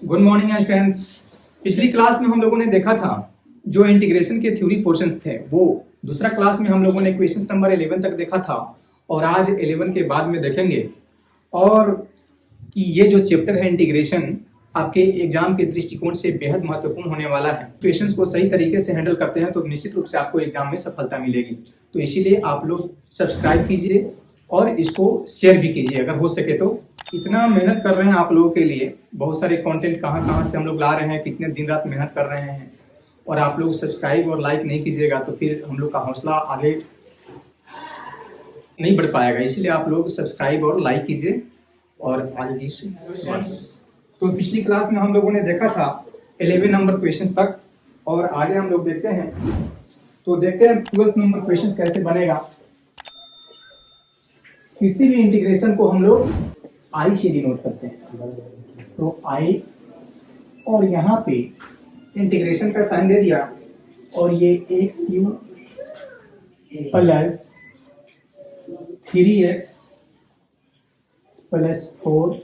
Good morning friends. पिछली class में हम लोगों ने देखा था जो इंटीग्रेशन के थ्योरी पोर्शंस थे वो दूसरा क्लास में हम लोगों ने क्वेश्चन नंबर 11 तक देखा था और आज 11 के बाद में देखेंगे। और कि ये जो चैप्टर है इंटीग्रेशन आपके एग्जाम के दृष्टिकोण से बेहद महत्वपूर्ण होने वाला है। क्वेश्चंस को सही तरीके से हैंडल करते हैं तो निश्चित रूप से आपको एग्जाम में सफलता मिलेगी। तो इसीलिए आप लोग सब्सक्राइब कीजिए और इसको शेयर भी कीजिए अगर हो सके तो। इतना मेहनत कर रहे हैं आप लोगों के लिए, बहुत सारे कंटेंट कहाँ से हम लोग ला रहे हैं, कितने दिन रात मेहनत कर रहे हैं और आप लोग सब्सक्राइब और लाइक नहीं कीजिएगा तो फिर हम लोग का हौसला आगे नहीं बढ़ पाएगा। इसलिए आप लोग सब्सक्राइब और लाइक कीजिए और आगे की बस। तो पिछली क्लास में हम लोगों ने देखा था 11 नंबर क्वेश्चन तक और आगे हम लोग देखते हैं। तो देखते हैं 12 नंबर क्वेश्चन कैसे बनेगा। किसी भी इंटीग्रेशन को हम लोग आई से डिनोट करते हैं, तो आई और यहाँ पे इंटीग्रेशन का साइन दे दिया और ये x cube plus 3x plus 4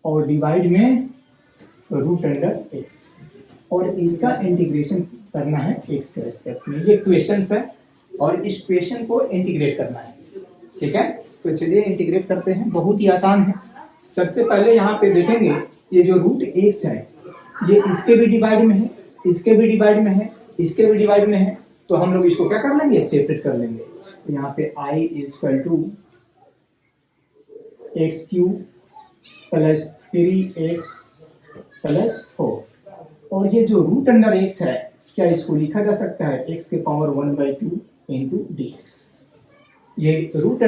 और डिवाइड में रूट अंडर x और इसका इंटीग्रेशन करना है x के रेस्पेक्ट में। ये क्वेश्चन है और इस क्वेश्चन को इंटीग्रेट करना है। ठीक है, तो चलिए इंटीग्रेट करते हैं। बहुत ही आसान है। सबसे पहले यहाँ पे देखेंगे ये जो रूट x है ये इसके भी डिवाइड में है, इसके भी डिवाइड में है, इसके भी डिवाइड में है, तो हम लोग इसको क्या कर लेंगे, सेपरेट कर लेंगे। तो यहाँ पे i equal to x cube plus 3x plus 4 और ये जो रूट अंडर x है क्या इसको लिखा जा सकता है x के पावर 1/2 इंटू dx। ये रूट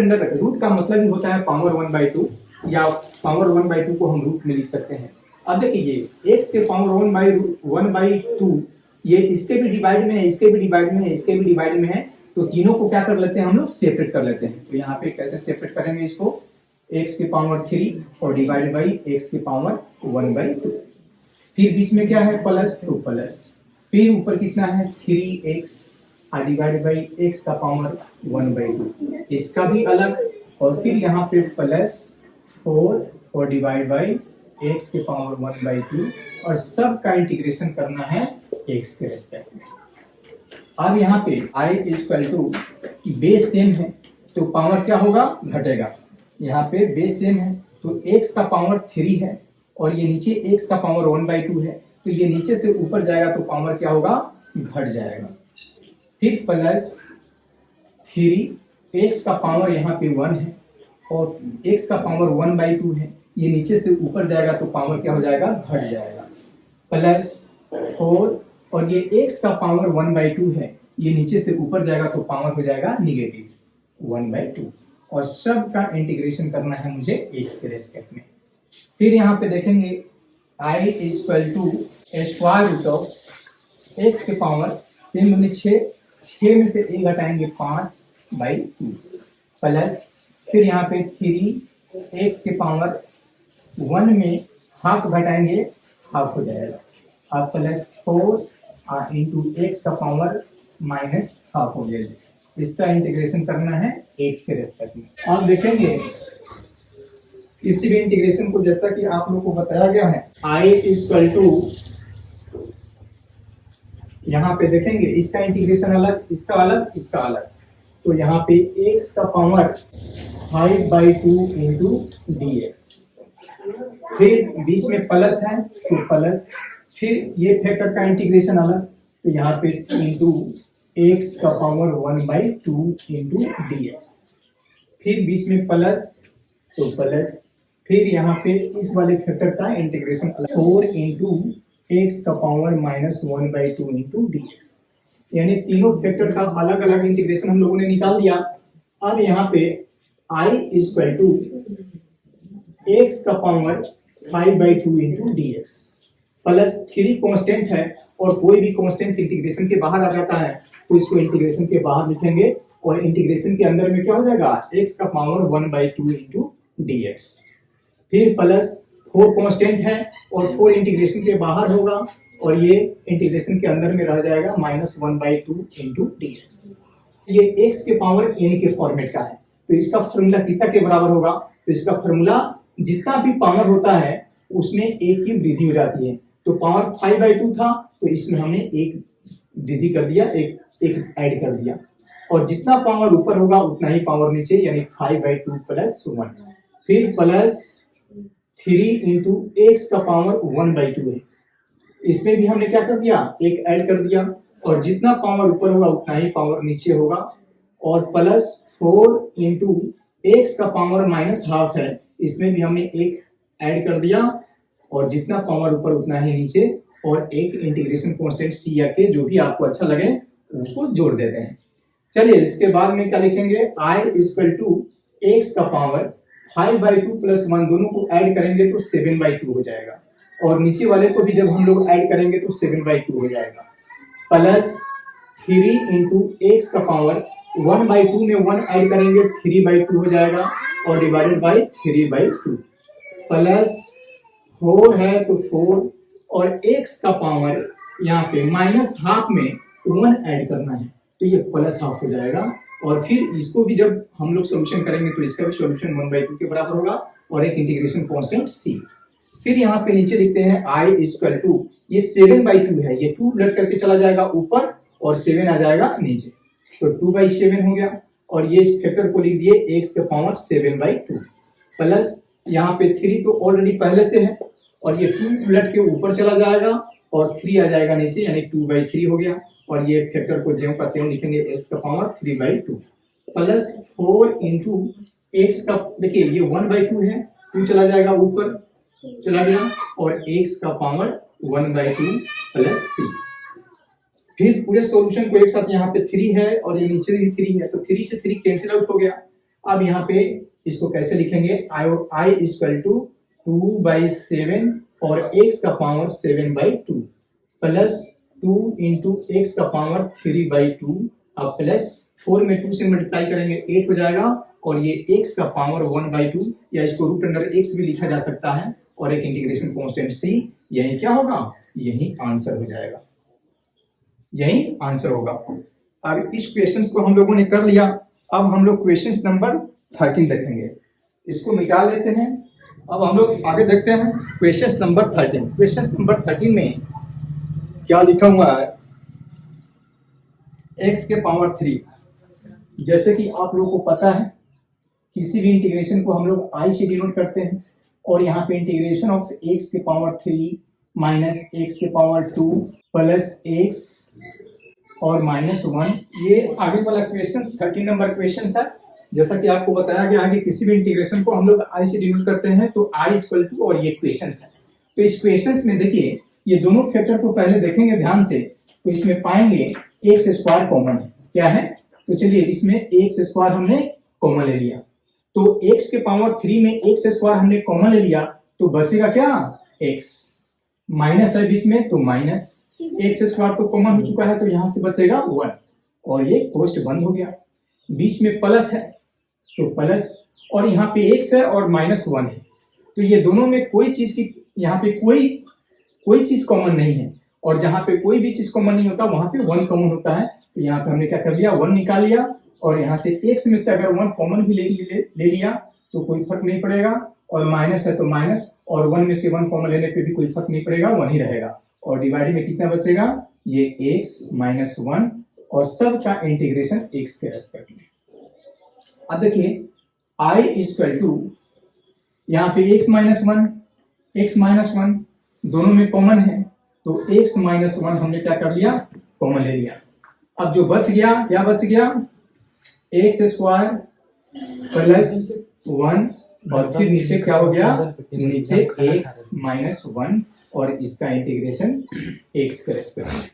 का मतलब ही होता है पावर 1/2 या पावर 1/2 को हम रूट में लिख सकते हैं। अब देखिए x के पावर 1/2 ये इसके भी डिवाइड में है, इसके भी डिवाइड में है, इसके भी डिवाइड में है, तो तीनों को क्या कर लेते हैं हम लोग, सेपरेट कर लेते हैं। तो यहाँ पे कैसे सेपरेट करेंगे इसको, x के पावर 3 और डिवाइड बाई x के पावर 1/2। फिर बीच में क्या है प्लस, तो प्लस, फिर ऊपर कितना है 3x डिवाइड बाई x का पावर 1/2, इसका भी अलग, और फिर यहाँ पे प्लस 4 और डिवाइड बाई x के पावर 1/2 और सब का इंटीग्रेशन करना है x के रेस्पेक्ट में। अब यहाँ पे i equal to base same है तो पावर क्या होगा, घटेगा। यहाँ पे बेस सेम है तो x का पावर 3 है और ये नीचे x का पावर 1/2 है, तो ये नीचे से ऊपर जाएगा तो पावर क्या होगा, घट जाएगा। फिर प्लस 3 x का पावर यहाँ पे 1 है और x का पावर 1/2 है, ये नीचे से ऊपर जाएगा तो पावर क्या हो जाएगा, घट जाएगा। प्लस 4 और ये x का पावर 1/2 है, ये नीचे से ऊपर जाएगा तो पावर हो जाएगा नेगेटिव 1/2 और सब का इंटीग्रेशन करना है मुझे x के रेस्पेक्ट में। फिर यहाँ पे देखेंगे i equal to square root of x के पावर 3 में 6 में से 1 घटाएंगे 5/2 प्लस, फिर यहाँ पे 3x के पावर 1 में हाफ घटाएंगे, हाफ हो जाएगा, अब प्लस 4 इंटू x का पावर माइनस हाफ हो जाएगा। इसका इंटीग्रेशन करना है x के रेस्पेक्ट में। अब देखेंगे किसी भी इंटीग्रेशन को जैसा कि आप लोगों को बताया गया है, i इक्वल टू यहाँ पे देखेंगे इसका इंटीग्रेशन अलग, इसका अलग, इसका अलग, तो यहाँ पे x का पावर 5/2 इंटू dx, फिर बीच में प्लस है तो प्लस, फिर ये फैक्टर का इंटीग्रेशन अलग, तो यहाँ पे इंटू x का पावर 1/2 इंटू dx, फिर बीच में प्लस तो प्लस, फिर यहाँ पे इस वाले फैक्टर का इंटीग्रेशन अलग, 4 इंटू x का पावर -1/2 इंटू dx। यानी तीनों फैक्टर का अलग अलग इंटीग्रेशन हम लोगों ने निकाल दिया। अब यहाँ पे i इक्वल टू x का power 5/2 into dx plus 3 constant है और कोई भी कांस्टेंट इंटीग्रेशन के बाहर आ जाता है तो इसको इंटीग्रेशन के बाहर लिखेंगे और इंटीग्रेशन के अंदर में क्या हो जाएगा, x का पावर 1/2 इंटू dx, फिर प्लस 4 कांस्टेंट है और 4 इंटीग्रेशन के बाहर होगा और ये इंटीग्रेशन के अंदर में रह जाएगा -1/2 इंटू dx। ये x के पावर n के फॉर्मेट का है तो इसका फॉर्मूला कितना के बराबर होगा, तो इसका फॉर्मूला जितना भी पावर होता है उसमें एक की वृद्धि हो जाती है। तो पावर 5/2 था, तो इसमें हमने एक वृद्धि कर दिया, एक ऐड कर दिया, और जितना पावर ऊपर होगा उतना ही पावर नीचे, यानी 5/2 प्लस 1, फिर प्लस 3 इंटू एक्स का पावर 1/2 है। इसमें भी हमने क्या कर दिया, एक ऐड कर दिया, और जितना पावर ऊपर होगा उतना ही पावर नीचे होगा, और प्लस 4 इंटू एक्स का पावर -12 है, इसमें भी हमने एक ऐड कर दिया, और जितना पावर ऊपर उतना ही नीचे, और एक इंटीग्रेशन कांस्टेंट सी या के, जो भी आपको अच्छा लगे उसको जोड़ देते हैं। चलिए इसके बाद में क्या लिखेंगे, i इक्वल टू एक्स का पावर 5/2 प्लस 1, दोनों को ऐड करेंगे तो 7/2 हो जाएगा, और नीचे वाले को भी जब हम लोग ऐड करेंगे तो 7/2 हो जाएगा, प्लस 3 इंटू एक्स का पावर 1/2 में 1 ऐड करेंगे 3/2 हो जाएगा, और डिवाइडेड बाई 3/2, प्लस 4 है तो 4, और एक्स का पावर यहाँ पे -12 में 1 ऐड करना है, तो ये +12 हो जाएगा, और फिर इसको भी जब हम लोग सॉल्यूशन करेंगे तो इसका भी सॉल्यूशन 1/2 के बराबर होगा, और एक इंटीग्रेशन कांस्टेंट c। फिर यहाँ पे नीचे लिखते हैं i इक्वल टू, ये 7/2 है, ये 2 उलट करके चला जाएगा ऊपर, और 7 आ जाएगा नीचे, तो 2/7 हो गया, और ये इस फैक्टर को लिख दिए x के पावर 7/2, प्लस यहाँ पे 3 तो ऑलरेडी पहले से है, और ये 2 उलट के ऊपर चला जाएगा, और 3 आ जाएगा नीचे, यानी 2/3 हो गया, और ये फैक्टर को ज्यों का त्यों लिखेंगे x का पावर 3/2, प्लस 4 इंटू एक्स का, देखिए ये 1/2 है, 2 चला जाएगा ऊपर, चला गया, और x का पावर 1/2 प्लस c। फिर पूरे सॉल्यूशन को एक साथ, यहाँ पे 3 है और ये नीचे भी 3 है, तो 3 से 3 कैंसिल आउट हो गया। अब यहाँ पे इसको कैसे लिखेंगे, i इक्वल टू 2/7 और x का पावर 7/2 प्लस 2 इंटू एक्स का पावर 3/2, अब प्लस 4 में 2 से मल्टीप्लाई करेंगे 8 हो जाएगा, और ये x का पावर 1/2, या इसको रूट अंडर x भी लिखा जा सकता है, और एक इंटीग्रेशन कांस्टेंट c, यही क्या होगा, यही आंसर हो जाएगा, यही आंसर होगा। अब इस क्वेश्चन को हम लोगों ने कर लिया, अब हम लोग क्वेश्चन नंबर 13 देखेंगे, इसको मिटा लेते हैं। अब हम लोग आगे देखते हैं क्वेश्चन नंबर 13। क्वेश्चन नंबर 13 में क्या लिखा हुआ है, x के पावर 3। जैसे कि आप लोगों को पता है, किसी भी इंटीग्रेशन को हम लोग i से डिनोट करते हैं, और यहाँ पे इंटीग्रेशन ऑफ x के पावर 3 माइनस x के पावर 2 प्लस x और -1, ये आगे वाला क्वेश्चन 13 नंबर क्वेश्चन है। जैसा कि आपको बताया गया है कि किसी भी इंटीग्रेशन को हम लोग i से डिनोट करते हैं, तो i इक्वल टू, और ये क्वेश्चन है, तो इस क्वेश्चन में देखिए ये दोनों फैक्टर को पहले देखेंगे ध्यान से, तो इसमें पाएंगे x स्क्वायर कॉमन है, क्या है, तो चलिए इसमें x स्क्वायर हमने कॉमन ले लिया, तो x के पावर 3 में x स्क्वायर हमने कॉमन ले लिया, तो बचेगा क्या, x, माइनस है बीच में, तो माइनस x स्क्वायर तो कॉमन हो चुका है, तो यहां से बचेगा 1, और ये कोष्ट बंद हो गया, बीच में प्लस है तो प्लस, और यहाँ पे x है और -1 है, तो ये दोनों में कोई चीज की, यहाँ पे कोई चीज कॉमन नहीं है, और जहां पे कोई भी चीज कॉमन नहीं होता वहां पे 1 कॉमन होता है, तो यहाँ पे हमने क्या कर लिया, 1 निकाल लिया, और यहाँ से x में से अगर 1 कॉमन भी ले लिया तो कोई फर्क नहीं पड़ेगा, और माइनस है तो माइनस, और 1 में से 1 कॉमन लेने पे भी कोई फर्क नहीं पड़ेगा, 1 ही रहेगा, और डिवाइड में कितना बचेगा, ये x -1, और सब का इंटीग्रेशन x के रेस्पेक्ट में। अब देखिए i इक्वल टू, यहाँ पे x -1 दोनों में कॉमन है, तो x -1 हमने क्या कर लिया, कॉमन ले लिया। अब जो बच गया, क्या बच गया, एक्स स्क्वायर प्लस 1, और फिर नीचे क्या हो गया, नीचे x -1, और इसका इंटीग्रेशन x के रेस्पेक्ट में।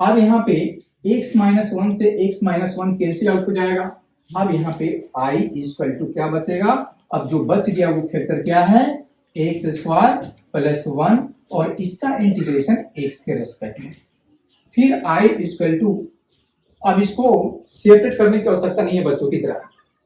अब यहाँ पे x -1 से x -1 कैंसिल आउट हो जाएगा। अब यहाँ पे i इक्वल टू क्या बचेगा, अब जो बच गया वो फैक्टर क्या है, एक्स स्क्वायर प्लस 1, और इसका इंटीग्रेशन x के रेस्पेक्ट में। फिर i इक्वल टू, अब इसको सेपरेट करने की आवश्यकता नहीं है बच्चों की तरह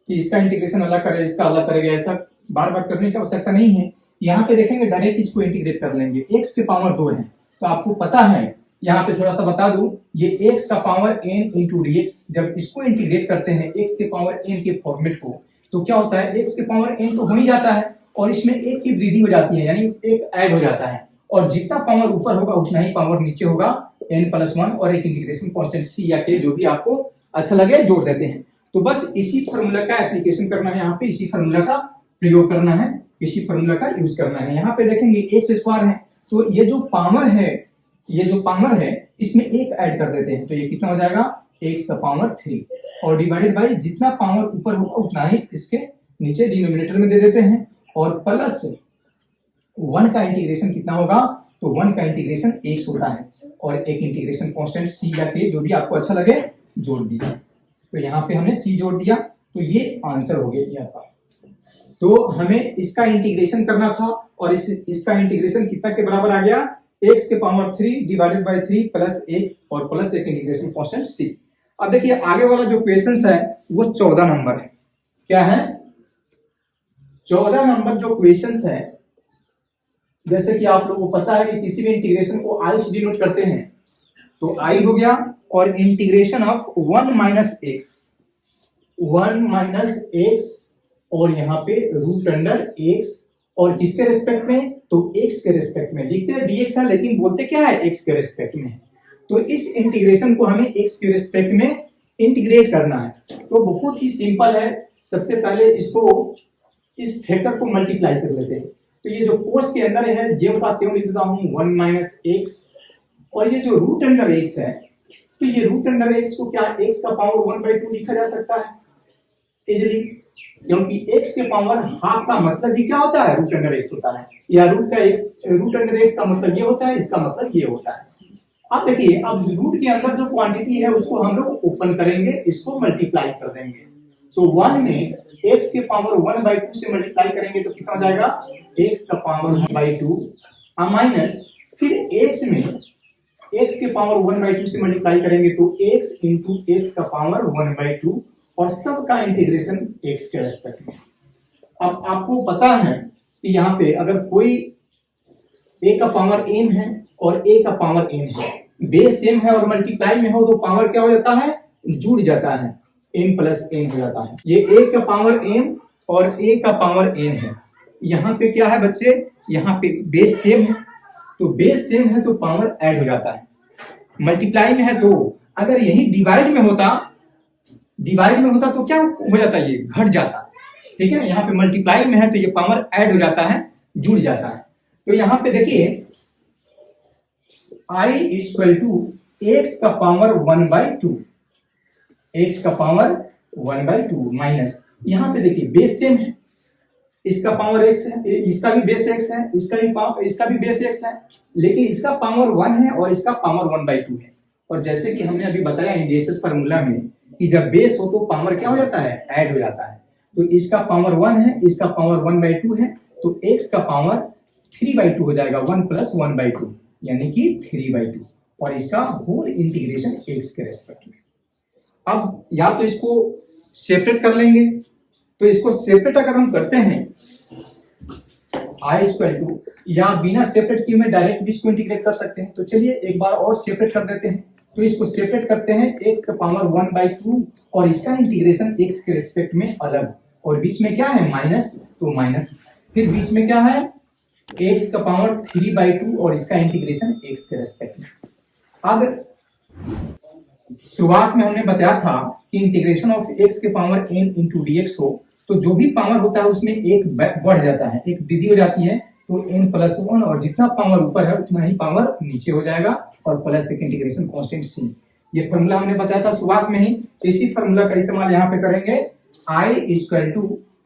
कि इसका इंटीग्रेशन अलग करे, इसका अलग करेगा, ऐसा बार बार करने की आवश्यकता नहीं है। यहाँ पे देखेंगे डायरेक्ट इसको इंटीग्रेट कर लेंगे, x के पावर 2 है, तो आपको पता है, यहाँ पे थोड़ा सा बता दूं, ये x का पावर n इंटू dx, जब इसको इंटीग्रेट करते हैं x के पावर n के फॉर्मेट को, तो क्या होता है, x के पावर n तो हो ही जाता है, और इसमें एक की वृद्धि हो जाती है, यानी एक ऐड हो जाता है, और जितना पावर ऊपर होगा उतना ही पावर नीचे होगा, n+1 और एक इंटीग्रेशन कांस्टेंट c या k जो भी आपको अच्छा लगे जोड़ देते हैं। तो बस इसी फार्मूला का एप्लीकेशन करना है, यहाँ पे इसी फार्मूला का प्रयोग करना है, इसी फार्मूला का यूज करना है। यहाँ पे देखेंगे x² है, तो ये जो पावर है, ये जो पावर है इसमें एक ऐड कर देते हैं, तो ये कितना हो जाएगा x⁻³ और डिवाइडेड बाय जितना पावर ऊपर होगा उतना ही इसके नीचे डिनोमिनेटर में दे देते हैं, और प्लस 1 का इंटीग्रेशन कितना होगा, तो 1 का इंटीग्रेशन x होता है, और एक इंटीग्रेशन कांस्टेंट c या k जो भी आपको अच्छा लगे जोड़ दिया। तो यहाँ पे हमने c जोड़ दिया, तो ये आंसर हो गया ये आपका। तो हमें इसका इंटीग्रेशन करना था, और इसका इंटीग्रेशन कितना के बराबर आ गया, x⁻³ divided by 3 plus x और प्लस एक इंटीग्रेशन कांस्टेंट c। अब देखिए आगे वाला जो क्वेश्चन है वो 14 नंबर है। क्या है, 14 नंबर जो क्वेश्चन है, जैसे कि आप लोगों को पता है कि किसी भी इंटीग्रेशन को i से डिनोट करते हैं, तो i हो गया, और इंटीग्रेशन ऑफ 1 माइनस x और यहाँ पे √x, और किसके रेस्पेक्ट में, तो x के रेस्पेक्ट में। लिखते हैं dx है लेकिन बोलते क्या है, x के रेस्पेक्ट में। तो इस इंटीग्रेशन को हमें x के रेस्पेक्ट में इंटीग्रेट करना है, तो बहुत ही सिंपल है। सबसे पहले इसको, इस फैक्टर को मल्टीप्लाई कर लेते हैं, तो ये जो कोष्ठ के अंदर है ज्यों का त्यों लिख देता हूं 1 - x, और ये जो √x है, तो ये √x को क्या x का पावर 1/2 लिखा जा सकता है इजीली, क्योंकि x के पावर हाफ का मतलब ही क्या होता है, √x होता है, या √x का मतलब ये होता है, इसका मतलब ये होता है। अब देखिए, अब रूट के अंदर जो क्वांटिटी है उसको हम लोग ओपन करेंगे, इसको मल्टीप्लाई कर देंगे, तो 1 में x के पावर 1/2 से मल्टीप्लाई करेंगे तो कितना हो जाएगा, x का पावर 1/2, माइनस फिर x में x के पावर 1/2 से मल्टीप्लाई करेंगे तो x इंटू x का पावर 1/2, और सबका इंटीग्रेशन x के रेस्पेक्ट में। अब आपको पता है कि यहाँ पे अगर कोई a का पावर m है और a का पावर n है, बेस सेम है और मल्टीप्लाई में हो तो पावर क्या हो जाता है, जुड़ जाता है, m + n हो जाता है। ये a का पावर m और a का पावर n है। यहाँ पे क्या है बच्चे, यहाँ पे बेस सेम है, तो बेस सेम है तो पावर ऐड हो जाता है। मल्टीप्लाई में है तो अगर यही डिवाइड में होता तो क्या हो जाता है, ये घट जाता, ठीक है। यहाँ पे मल्टीप्लाई में है तो ये पावर ऐड हो जाता है, जुड़ जाता है। तो यहाँ पे देखिए i = x का पावर 1/2, x का पावर 1/2 माइनस, यहाँ पे देखिए बेस सेम है, इसका पावर x है, इसका भी बेस x है, इसका भी बेस x है, लेकिन इसका पावर 1 है और इसका पावर 1/2 है। और जैसे कि हमने अभी बताया इंडिसेस फार्मूला में कि जब बेस हो तो पावर क्या हो जाता है, ऐड हो जाता है। तो इसका पावर 1 है, इसका पावर 1/2 है, तो x का पावर 3/2 हो जाएगा, 1 + 1/2 यानी कि 3/2, और इसका होल इंटीग्रेशन x के रेस्पेक्ट में। अब या तो इसको सेपरेट कर लेंगे, तो इसको सेपरेट अगर हम करते हैं i = या बिना सेपरेट किए में डायरेक्ट भी इसको इंटीग्रेट कर सकते हैं। तो चलिए एक बार और सेपरेट कर देते हैं, तो इसको सेपरेट करते हैं, x का पावर 1/2 और इसका इंटीग्रेशन x के रेस्पेक्ट में अलग, और बीच में क्या है माइनस, तो माइनस, फिर बीच में क्या है x का पावर 3/2 और इसका इंटीग्रेशन x के रेस्पेक्ट में। अब शुरुआत में हमने बताया था कि इंटीग्रेशन ऑफ x के पावर n इंटू dx हो तो जो भी पावर होता है उसमें एक बढ़ जाता है, एक वृद्धि हो जाती है, तो n+1, और जितना पावर ऊपर है उतना ही पावर नीचे हो जाएगा, और प्लस एक इंटीग्रेशन कांस्टेंट c। ये फार्मूला हमने बताया था शुरुआत में ही, इसी फार्मूला का इस्तेमाल यहाँ पे करेंगे। i =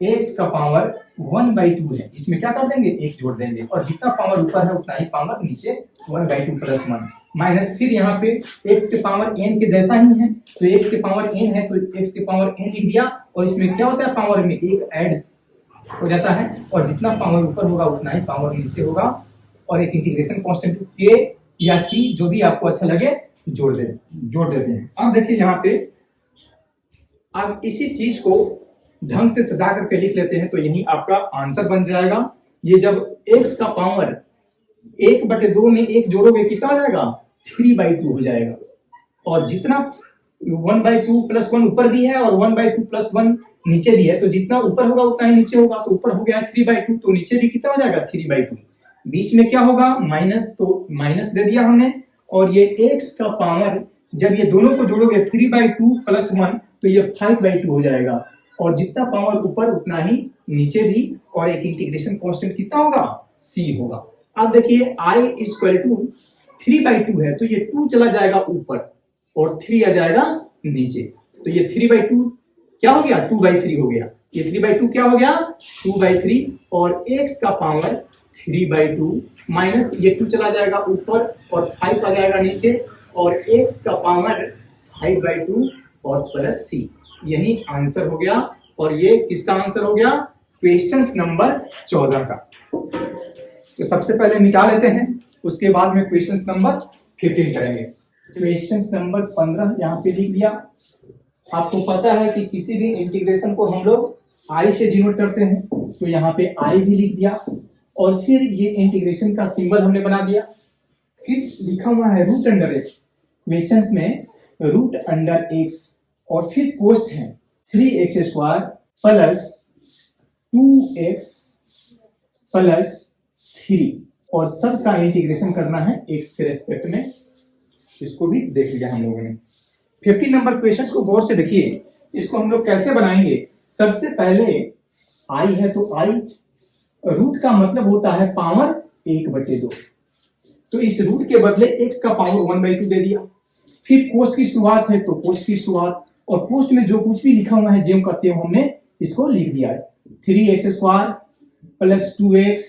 x का पावर 1/2 है, इसमें क्या कर देंगे, एक जोड़ देंगे, और जितना पावर ऊपर है उतना ही पावर नीचे, 1/2 + 1 माइनस, फिर यहाँ पे x के पावर n के जैसा ही है, तो x के पावर n है तो x के पावर n लिख दिया, और इसमें क्या होता है, पावर में एक ऐड हो जाता है, और जितना पावर ऊपर होगा उतना ही पावर नीचे होगा, और एक इंटीग्रेशन कांस्टेंट k या c जो भी आपको अच्छा लगे जोड़ देते हैं। अब देखिए यहाँ पे, अब इसी चीज को ढंग से सजा करके लिख लेते हैं, तो यही आपका आंसर बन जाएगा। ये जब x का पावर 1/2 में 1 जोड़ोगे कितना हो जाएगा, 3/2 हो जाएगा, और जितना 1/2 + 1 ऊपर भी है और 1/2 + 1 नीचे भी है, तो जितना ऊपर होगा उतना ही नीचे होगा, तो ऊपर हो गया 3/2, तो नीचे भी कितना हो जाएगा 3/2। बीच में क्या होगा माइनस, तो माइनस दे दिया हमने, और ये x का पावर जब ये दोनों को जोड़ोगे 3/2 + 1 तो ये 5/2 हो जाएगा, और जितना पावर ऊपर उतना ही नीचे भी, और एक इंटीग्रेशन कांस्टेंट कितना होगा c होगा। अब देखिए I = 3/2 है, तो ये 2 चला जाएगा ऊपर और 3 आ जाएगा नीचे, तो ये 3/2 क्या हो गया 2/3 हो गया, ये 3/2 क्या हो गया 2/3, और x का पावर 3/2 माइनस ये 2 चला जाएगा ऊपर और 5 आ जाएगा नीचे, और x का पावर 5/2 और प्लस c, यही आंसर हो गया। और ये किसका आंसर हो गया क्वेश्चन नंबर 14 का। तो सबसे पहले मिटा लेते हैं, उसके बाद में क्वेश्चन नंबर 15 करेंगे। क्वेश्चन नंबर 15 यहाँ पे लिख दिया। आपको पता है कि किसी भी इंटीग्रेशन को हम लोग i से डिनोट करते हैं, तो यहाँ पे i भी लिख दिया, और फिर ये इंटीग्रेशन का सिंबल हमने बना दिया। फिर लिखा हुआ है √x, क्वेश्चंस में √x, और फिर कोष्ठ है 3x² प्लस 2x प्लस 3, और सब का इंटीग्रेशन करना है x के रेस्पेक्ट में। इसको भी देख लिया हम लोगों ने। 15 नंबर क्वेश्चन को गौर से देखिए, इसको हम लोग कैसे बनाएंगे। सबसे पहले i है, तो i रूट का मतलब होता है पावर 1/2, तो इस रूट के बदले x का पावर 1/2 दे दिया। फिर कोष्ठ की शुरुआत है, तो कोष्ठ की शुरुआत, और कोष्ठ में जो कुछ भी लिखा हुआ है जेम करते हो हमने इसको लिख दिया है, 3x² प्लस 2x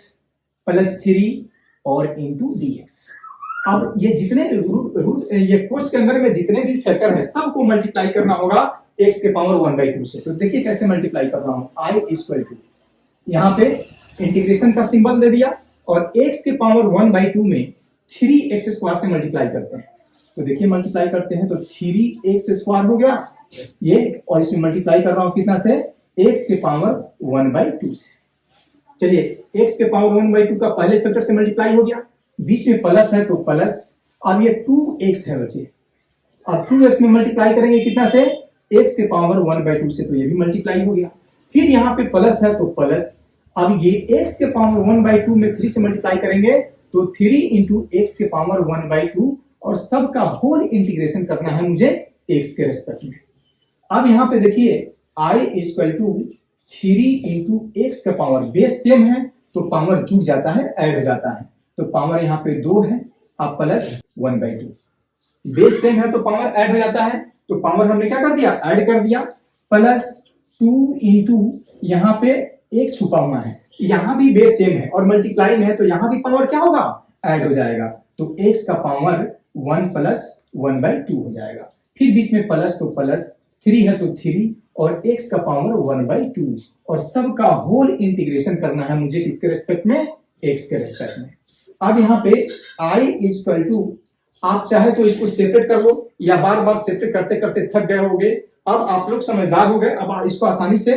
प्लस 3 और इंटू dx। अब ये जितने रूट ये कोष्ठ के अंदर में जितने भी फैक्टर है सबको मल्टीप्लाई करना होगा x के पावर 1/2 से। तो देखिए कैसे मल्टीप्लाई कर रहा हूं। I = यहाँ पे इंटीग्रेशन का सिंबल दे दिया, और x के पावर 1/2 में 3x² से मल्टीप्लाई करते हैं। तो देखिए मल्टीप्लाई करते हैं तो 3x² हो गया ये, और इसमें मल्टीप्लाई कर रहा हूं कितना से x के पावर 1/2 से। चलिए x के पावर 1/2 का पहले फैक्टर से मल्टीप्लाई हो गया, बीच में प्लस है तो प्लस, अब ये 2x है बचे, अब 2x में मल्टीप्लाई करेंगे कितना से x के पावर 1/2 से, तो ये भी मल्टीप्लाई हो गया। फिर यहाँ पे प्लस है तो प्लस, अब ये x के पावर 1/2 में 3 से मल्टीप्लाई करेंगे तो 3 इंटू x के पावर 1/2, और सबका होल इंटीग्रेशन करना है मुझे x के रेस्पेक्ट में। अब यहाँ पे देखिए I = 3 इंटू x का पावर, बेस सेम है तो पावर जुड़ जाता है, ऐड हो जाता है, तो पावर यहाँ पे 2 है, अब प्लस 1/2, बेस सेम है तो पावर ऐड हो जाता है, तो पावर हमने क्या कर दिया ऐड कर दिया, प्लस 2 इंटू यहाँ पे एक छुपा हुआ है, यहाँ भी बेस सेम है और मल्टीप्लाई में है, तो यहाँ भी पावर क्या होगा ऐड हो जाएगा, तो x का पावर 1 + 1/2 हो जाएगा। फिर बीच में प्लस, तो प्लस 3 है तो 3 और x का पावर 1/2, और सबका होल इंटीग्रेशन करना है मुझे किसके रेस्पेक्ट में x के रेस्पेक्ट में। अब यहाँ पे I = आप चाहे तो इसको सेपरेट कर लो, या बार बार सेपरेट करते करते थक गए होगे। अब आप लोग समझदार हो गए, अब इसको आसानी से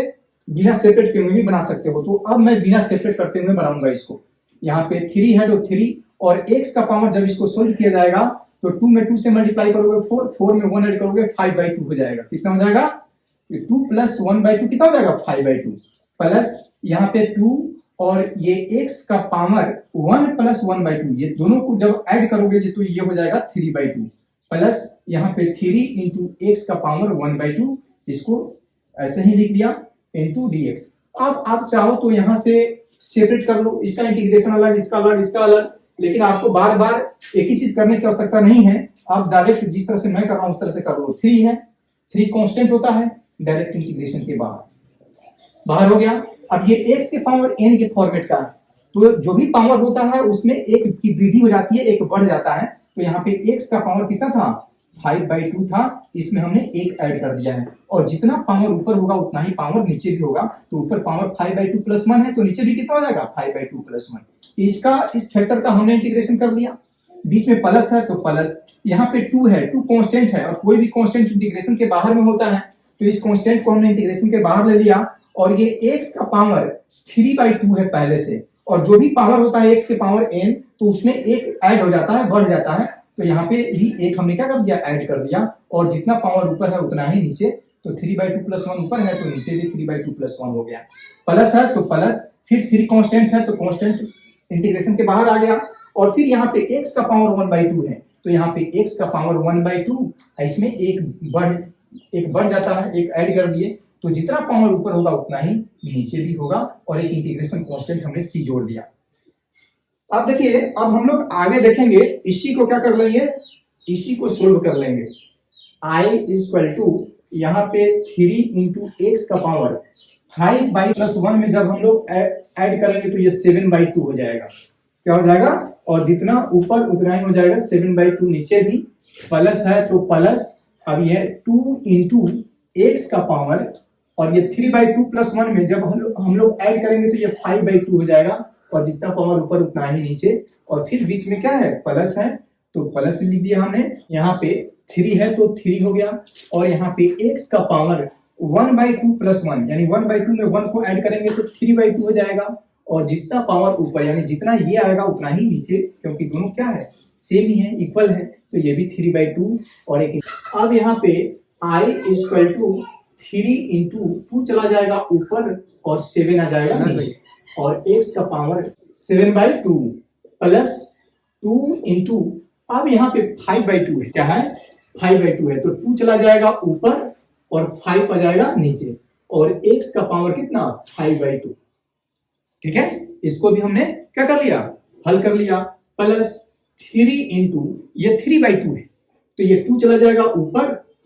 बिना सेपरेट किए हुए भी बना सकते हो। तो अब मैं बिना सेपरेट करते हुए बनाऊंगा इसको। यहाँ पे 3 है तो 3, और x का पावर जब इसको सोल्व किया जाएगा तो 2 में 2 से मल्टीप्लाई करोगे 4, 4 में 1 ऐड करोगे 5/2 हो जाएगा। कितना हो जाएगा 2 + 1/2 कितना हो जाएगा 5/2, प्लस यहाँ पे 2 और ये x का पावर 1 + 1/2, ये दोनों को जब ऐड करोगे तो ये हो जाएगा 3/2, प्लस यहाँ पे 3 इंटू x का पावर 1/2, इसको ऐसे ही लिख दिया इंटू dx। अब आप चाहो तो यहाँ से सेपरेट कर लो, इसका इंटीग्रेशन अलग, इसका अलग, इसका अलग, लेकिन आपको बार बार एक ही चीज करने की आवश्यकता नहीं है। आप डायरेक्ट जिस तरह से मैं कर रहा हूं उस तरह से कर लो। 3 है, 3 कांस्टेंट होता है, डायरेक्ट इंटीग्रेशन के बाहर हो गया। अब ये x के पावर n के फॉर्मेट का है, तो जो भी पावर होता है उसमें एक की वृद्धि हो जाती है, एक बढ़ जाता है। तो यहाँ पे x का पावर कितना था 5/2 था, इसमें हमने 1 ऐड कर दिया है, और जितना पावर ऊपर होगा उतना ही पावर नीचे भी होगा। तो ऊपर पावर 5/2 + 1 है, तो नीचे भी कितना हो जाएगा 5/2 + 1। इसका इस फैक्टर का हमने इंटीग्रेशन कर लिया। बीच में प्लस है तो प्लस, यहाँ पे 2 है, 2 कांस्टेंट है, और कोई भी कांस्टेंट इंटीग्रेशन के बाहर में होता है, तो इस कांस्टेंट को हमने इंटीग्रेशन के बाहर ले लिया। और ये x का पावर 3/2 है पहले से, और जो भी पावर होता है x के पावर n, तो उसमें एक ऐड हो जाता है, बढ़ जाता है। तो यहाँ पे भी एक हमने क्या कर दिया ऐड कर दिया, और जितना पावर ऊपर है उतना ही नीचे, तो 3/2 प्लस 1 ऊपर है तो नीचे भी 3/2 प्लस 1 हो गया। प्लस है तो प्लस, फिर 3 कांस्टेंट है तो कांस्टेंट इंटीग्रेशन के बाहर आ गया, और फिर यहाँ पे x का पावर 1/2 है तो यहाँ पे x का पावर 1/2, इसमें एक बढ़ जाता है, एक ऐड कर दिए, तो जितना पावर ऊपर होगा उतना ही नीचे भी होगा, और एक इंटीग्रेशन कांस्टेंट हमने c जोड़ दिया। अब देखिए, अब हम लोग आगे देखेंगे, इसी को क्या कर लेंगे, इसी को सोल्व कर लेंगे। i इक्वल टू यहाँ पे 3 इंटू एक्स का पावर 5/+1 में जब हम लोग ऐड करेंगे तो ये 7/2 हो जाएगा। क्या हो जाएगा, और जितना ऊपर उतना ही हो जाएगा, 7/2 नीचे भी प्लस है तो प्लस, अब ये 2 इंटू एक्स का पावर, और ये 3/2 प्लस 1 में जब हम लोग ऐड करेंगे तो ये 5/2 हो जाएगा, और जितना पावर ऊपर उतना ही नीचे, और फिर बीच में क्या है, प्लस है तो प्लस लिख दिया हमने। यहाँ पे 3 है तो 3 हो गया, और यहाँ पे x का पावर 1/2 प्लस 1, यानी 1/2 में 1 को ऐड करेंगे तो 3/2 हो जाएगा, और जितना पावर ऊपर यानी जितना ये आएगा उतना ही नीचे, क्योंकि दोनों क्या है, सेम ही है, इक्वल है, तो ये भी 3/2 और एक। अब यहाँ पे i इक्वल टू 3 इंटू 2 चला जाएगा ऊपर और 7 आ जाएगा नीचे, और x का पावर 7/2 प्लस 2 इंटू, अब यहाँ पे 5/2 है, क्या है, 5/2 है, तो 2 चला जाएगा ऊपर और 5 आ जाएगा नीचे, और x का पावर कितना, 5/2। ठीक है, इसको भी हमने क्या कर लिया, हल कर लिया, प्लस 3 इंटू ये 3/2 है तो ये 2 चला जाएगा ऊपर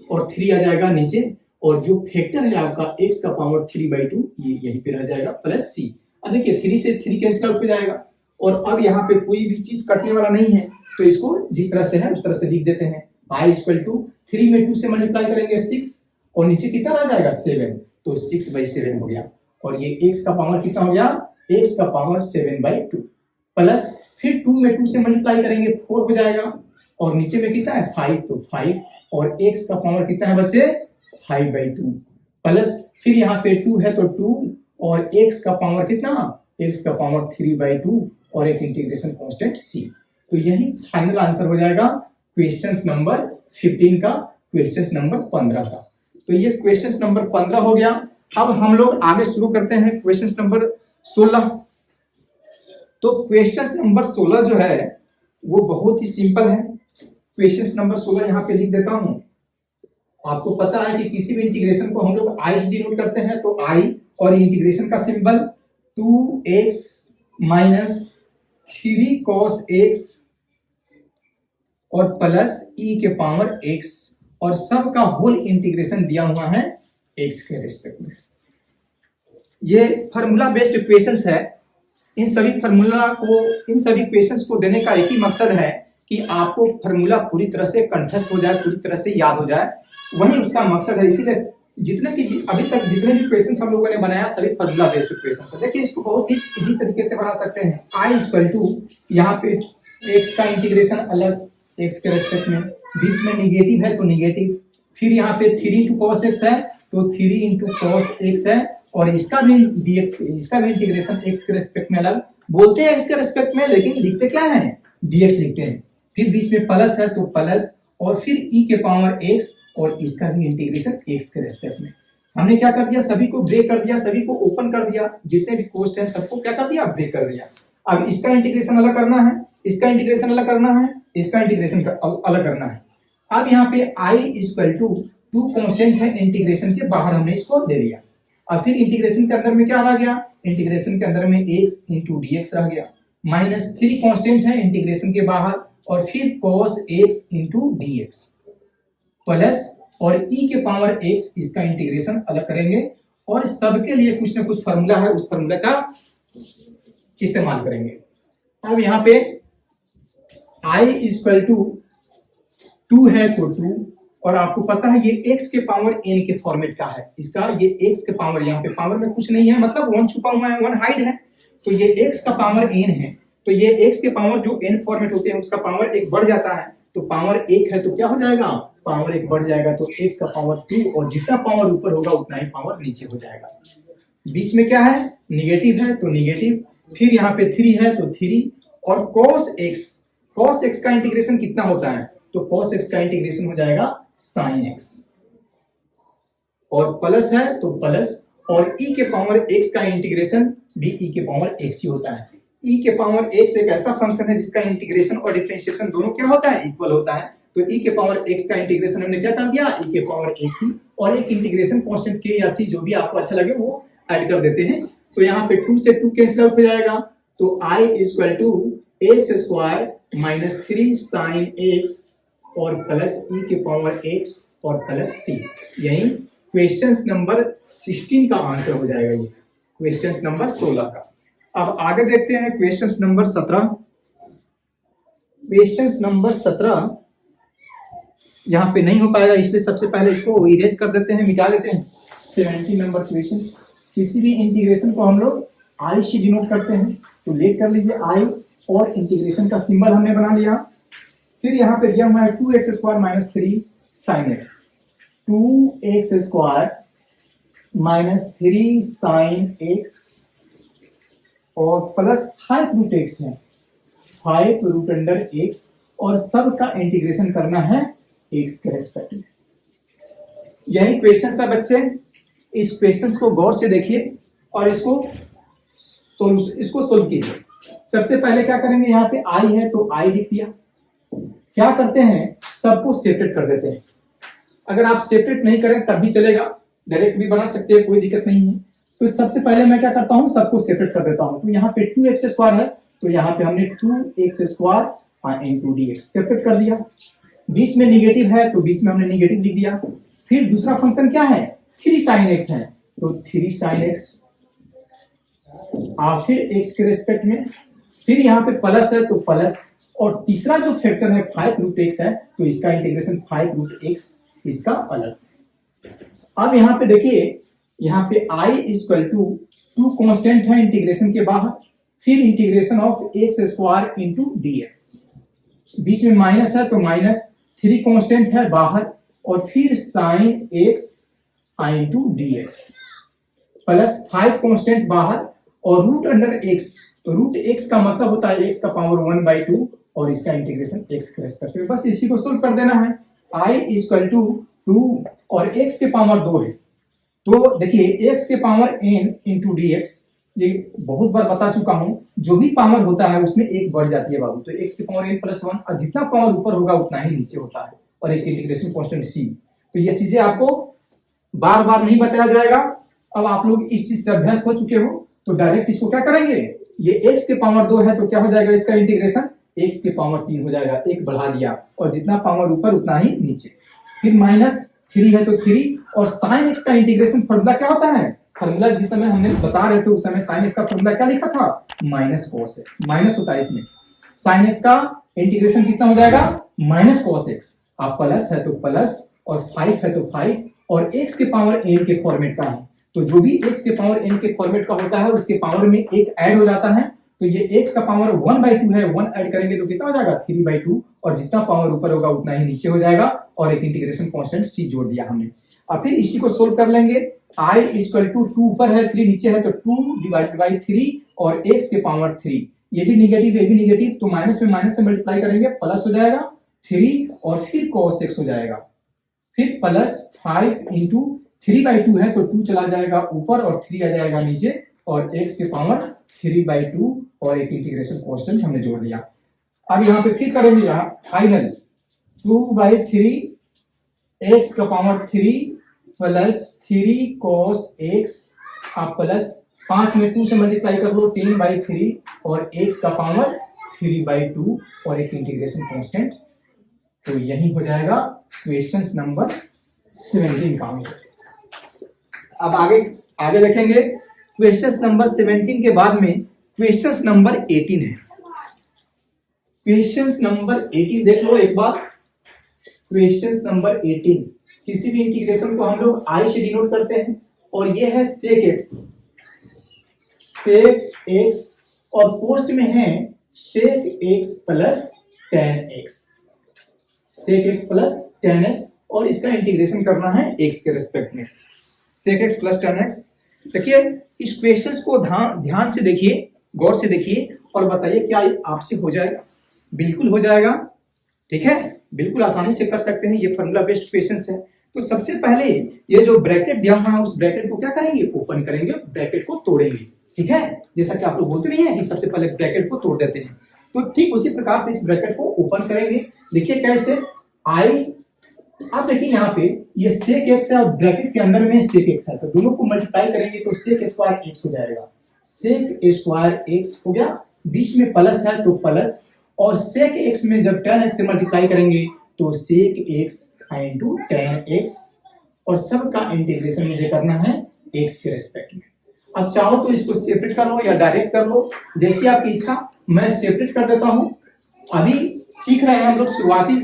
और 3 आ जाएगा नीचे, और जो फैक्टर है आपका x का पावर 3/2 ये यहीं पे रह जाएगा, प्लस c। अब देखिए 3 से 3 कैंसिल आउट हो जाएगा, और अब यहाँ पे कोई भी चीज कटने वाला नहीं है, तो इसको जिस तरह से है उस तरह से लिख देते हैं। i इक्वल टू 3 में 2 से मल्टीप्लाई करेंगे 6, और नीचे कितना आ जाएगा 7, तो 6/7 हो गया, और ये x का पावर कितना हो गया, x का पावर 7/2 प्लस, फिर 2 में 2 से मल्टीप्लाई करेंगे 4 हो जाएगा, और नीचे में कितना है 5, तो 5, और x का पावर कितना है बच्चे, 5/2 प्लस, फिर यहाँ पे 2 है तो 2, और x का पावर कितना, x का पावर 3/2, और एक इंटीग्रेशन कांस्टेंट c। तो यही फाइनल आंसर हो जाएगा क्वेश्चन नंबर 15 का, क्वेश्चन नंबर 15 का। तो ये क्वेश्चन नंबर 15 हो गया। अब हम लोग आगे शुरू करते हैं क्वेश्चन नंबर 16। तो क्वेश्चन नंबर 16 जो है वो बहुत ही सिंपल है। क्वेश्चन नंबर 16 यहाँ पे लिख देता हूं। आपको पता है कि किसी भी इंटीग्रेशन को हम लोग आई से डिनोट करते हैं, तो आई और इंटीग्रेशन का symbol 2x minus 3 cos x और प्लस e के पावर x, और सब का होल इंटीग्रेशन दिया हुआ है x के रिस्पेक्ट में। ये फार्मूला बेस्ड इक्वेशंस है। इन सभी इक्वेशंस को देने का एक ही मकसद है कि आपको फार्मूला पूरी तरह से कंठस्थ हो जाए, पूरी तरह से याद हो जाए, वही उसका मकसद है। इसीलिए जितने की अभी तक जितने भी क्वेश्चन हम लोगों ने बनाया सभी फार्मूला बेस्ड इक्वेशंस है। देखिए इसको बहुत ही इजी तरीके से बना सकते हैं। i इक्वल टू यहाँ पे x का इंटीग्रेशन अलग x के रेस्पेक्ट में, बीच में निगेटिव है तो निगेटिव, फिर यहाँ पे 3 इंटू cos x है तो 3 इंटू cos x है, और इसका भी dx, इसका भी इंटीग्रेशन x के रेस्पेक्ट में अलग, बोलते हैं x के रेस्पेक्ट में लेकिन लिखते क्या है, dx लिखते हैं, फिर बीच में प्लस है तो प्लस, और फिर e के पावर x, और इसका भी इंटीग्रेशन x के रेस्पेक्ट में। हमने क्या कर दिया, सभी को ब्रेक कर दिया, सभी को ओपन कर दिया, जितने भी कोस्ट हैं सबको क्या कर दिया, ब्रेक कर दिया। अब इसका इंटीग्रेशन अलग करना है, इसका इंटीग्रेशन अलग करना है, इसका इंटीग्रेशन अलग करना है। अब यहाँ पे i इक्वल टू 2 कांस्टेंट है, इंटीग्रेशन के बाहर हमने इसको ले लिया, और फिर इंटीग्रेशन के अंदर में क्या रह गया, इंटीग्रेशन के अंदर में x इंटू dx रह गया, माइनस 3 कांस्टेंट है इंटीग्रेशन के बाहर, और फिर cos x into dx plus, और e के पावर x, इसका इंटीग्रेशन अलग करेंगे, और सबके लिए कुछ ना कुछ फार्मूला है, उस फार्मूला का इस्तेमाल करेंगे। अब यहाँ पे i इक्वल टू 2 है तो 2, और आपको पता है ये x के पावर n के फॉर्मेट का है, इसका ये x के पावर, यहाँ पे पावर में कुछ नहीं है, मतलब 1 छुपा हुआ है, 1 हाइड है, तो ये x का पावर n है, तो ये x के पावर जो n फॉर्मेट होते हैं उसका पावर 1 बढ़ जाता है, तो पावर 1 है तो क्या हो जाएगा, पावर 1 बढ़ जाएगा, तो x का पावर 2, और जितना पावर ऊपर होगा उतना ही पावर नीचे हो जाएगा। बीच में क्या है, निगेटिव है तो निगेटिव, फिर यहाँ पे 3 है तो 3, और cos x का इंटीग्रेशन कितना होता है, तो cos x का इंटीग्रेशन हो जाएगा sin x। और प्लस है तो प्लस, और e के पावर x का इंटीग्रेशन भी e के पावर x ही होता है। e के पावर x एक ऐसा फंक्शन है जिसका इंटीग्रेशन और डिफरेंशिएशन दोनों क्या होता है, इक्वल होता है। तो e के पावर x का इंटीग्रेशन हमने क्या कर दिया, e के पावर x ही, और एक इंटीग्रेशन कांस्टेंट k या c जो भी आपको अच्छा लगे वो ऐड कर देते हैं। तो यहाँ पे 2 से 2 कैंसिल आउट हो जाएगा, तो i equal to x square minus 3 sine x और प्लस e के पावर x और प्लस c। यही क्वेश्चन नंबर 16 का आंसर हो जाएगा, ये क्वेश्चन नंबर 16 का। अब आगे देखते हैं क्वेश्चन नंबर 17। क्वेश्चन नंबर 17 यहाँ पे नहीं हो पाएगा, इसलिए सबसे पहले इसको इरेज कर देते हैं, मिटा लेते हैं। 17 नंबर क्वेश्चन, किसी भी इंटीग्रेशन को हम लोग i से डिनोट करते हैं, तो लेट कर लीजिए i, और इंटीग्रेशन का सिंबल हमने बना लिया। फिर यहाँ पे दिया हुआ है 2x square minus 3 sine x, 2x square minus 3 sine x और प्लस 5 रूट x है, 5 रूट अंडर x, और सब का इंटीग्रेशन करना है x के रेस्पेक्ट में। यही क्वेश्चन है बच्चे, इस क्वेश्चन को गौर से देखिए और इसको सोल्व कीजिए। सबसे पहले क्या करेंगे, यहाँ पे i है तो i लिख दिया। क्या करते हैं, सबको सेपरेट कर देते हैं। अगर आप सेपरेट नहीं करें तब भी चलेगा, डायरेक्ट भी बना सकते हैं, कोई दिक्कत नहीं है। तो सबसे पहले मैं क्या करता हूँ, सबको सेपरेट कर देता हूँ। तो यहाँ पे 2x स्क्वायर है, तो यहाँ पे हमने 2x square into dx separate कर दिया। बीच में निगेटिव है तो बीच में हमने निगेटिव लिख दिया। फिर दूसरा फंक्शन क्या है, 3 साइन x है, तो 3 साइन x, और फिर x के रेस्पेक्ट में। फिर यहाँ पे प्लस है तो प्लस, और तीसरा जो फैक्टर है 5 रूट x है, तो इसका इंटीग्रेशन 5 रूट x, इसका अलग से। अब यहाँ पे देखिए, यहाँ पे i इक्वल टू 2 कांस्टेंट है इंटीग्रेशन के बाहर, फिर integration of x square into dx, बीच में माइनस है तो माइनस, 3 कांस्टेंट है बाहर, और फिर sine x into dx, plus 5 constant बाहर, और root under x, root x का मतलब होता है x का पावर 1/2, और इसका इंटीग्रेशन x के रेस्पेक्ट में। बस इसी को सोल्व कर देना है। i इक्वल टू 2 और x के पावर 2 है, तो देखिए x के पावर n इंटू dx, ये बहुत बार बता चुका हूं, जो भी पावर होता है उसमें एक बढ़ जाती है बाबू। तो x के पावर n प्लस 1, और जितना पावर ऊपर होगा उतना ही नीचे होता है, और एक इंटीग्रेशन कांस्टेंट c। तो ये चीजें आपको बार बार नहीं बताया जाएगा। अब आप लोग इस चीज से अभ्यस्त हो चुके हो, तो डायरेक्ट इसको क्या करेंगे, ये x के पावर 2 है तो क्या हो जाएगा, इसका इंटीग्रेशन x के पावर 3 हो जाएगा, एक बढ़ा दिया, और जितना पावर ऊपर उतना ही नीचे। फिर माइनस 3 है तो 3, और साइन x का इंटीग्रेशन फॉर्मूला क्या होता है, फॉर्मूला जिस समय हमने बता रहे थे उस समय साइन x का फॉर्मूला क्या लिखा था, माइनस कॉस x, माइनस होता है इसमें। साइन x का इंटीग्रेशन कितना हो जाएगा, माइनस कॉस x, आप प्लस है तो प्लस, और 5 है तो 5, और x के पावर n के फॉर्मेट का है, तो जो भी x के पावर n के फॉर्मेट का होता है उसके पावर में एक ऐड हो जाता है। तो ये x का पावर 1/2 है, 1 ऐड करेंगे तो कितना हो जाएगा, 3/2, और जितना पावर ऊपर होगा उतना ही नीचे हो जाएगा, और एक इंटीग्रेशन कांस्टेंट c जोड़ दिया हमने। अब फिर इसी को सोल्व कर लेंगे। i इक्वल टू 2 ऊपर है 3 नीचे है, तो 2 डिवाइडेड बाई 3, और x के पावर 3, ये भी निगेटिव ये भी निगेटिव, तो माइनस में माइनस से मल्टीप्लाई करेंगे, प्लस हो जाएगा 3, और फिर cos x हो जाएगा, फिर प्लस 5 इंटू 3/2 है तो 2 चला जाएगा ऊपर और 3 आ जाएगा नीचे, और x के पावर 3/2, और एक इंटीग्रेशन कांस्टेंट हमने जोड़ दिया। अब यहाँ पे फिर करेंगे, यहाँ फाइनल 2/3 x का पावर 3 प्लस 3 cos x, आप प्लस 5 में 2 से मल्टीप्लाई कर लो, 10/3, और x का पावर 3/2, और एक इंटीग्रेशन कांस्टेंट। तो यही हो जाएगा क्वेश्चन नंबर 17 का आंसर। अब आगे देखेंगे, क्वेश्चन नंबर 17 के बाद में क्वेश्चन नंबर 18 है। क्वेश्चन नंबर 18 देख लो एक बार। क्वेश्चन नंबर 18, किसी भी इंटीग्रेशन को हम लोग i से डिनोट करते हैं, और ये है sec x, और पोस्ट में है sec x plus tan x, sec x plus tan x, और इसका इंटीग्रेशन करना है x के रेस्पेक्ट में, sec x plus tan x। देखिए इस क्वेश्चन को ध्यान से देखिए, गौर से देखिए, और बताइए क्या आपसे हो जाएगा। बिल्कुल हो जाएगा, ठीक है, बिल्कुल आसानी से कर सकते हैं, ये फॉर्मूला बेस्ड क्वेश्चन है। तो सबसे पहले ये जो ब्रैकेट दिया हुआ है उस ब्रैकेट को क्या करेंगे, ओपन करेंगे, ब्रैकेट को तोड़ेंगे। ठीक है, जैसा कि आप लोग बोलते नहीं है कि सबसे पहले ब्रैकेट को तोड़ देते हैं, तो ठीक उसी प्रकार से इस ब्रैकेट को ओपन करेंगे। देखिए कैसे, आई, अब देखिए यहाँ पे ये sec x है और ब्रैकेट के अंदर में sec x है, तो दोनों को मल्टीप्लाई करेंगे तो sec स्क्वायर x हो जाएगा। sec स्क्वायर x हो गया, बीच में प्लस है तो प्लस, और sec x में जब tan x से मल्टीप्लाई करेंगे तो sec x into tan x, और सबका इंटीग्रेशन मुझे करना है x के रेस्पेक्ट में। अब चाहो तो इसको सेपरेट कर लो या डायरेक्ट कर लो, जैसी आपकी इच्छा। मैं सेपरेट कर देता हूं, अभी सीख रहे हैं हम लोग, शुरुआती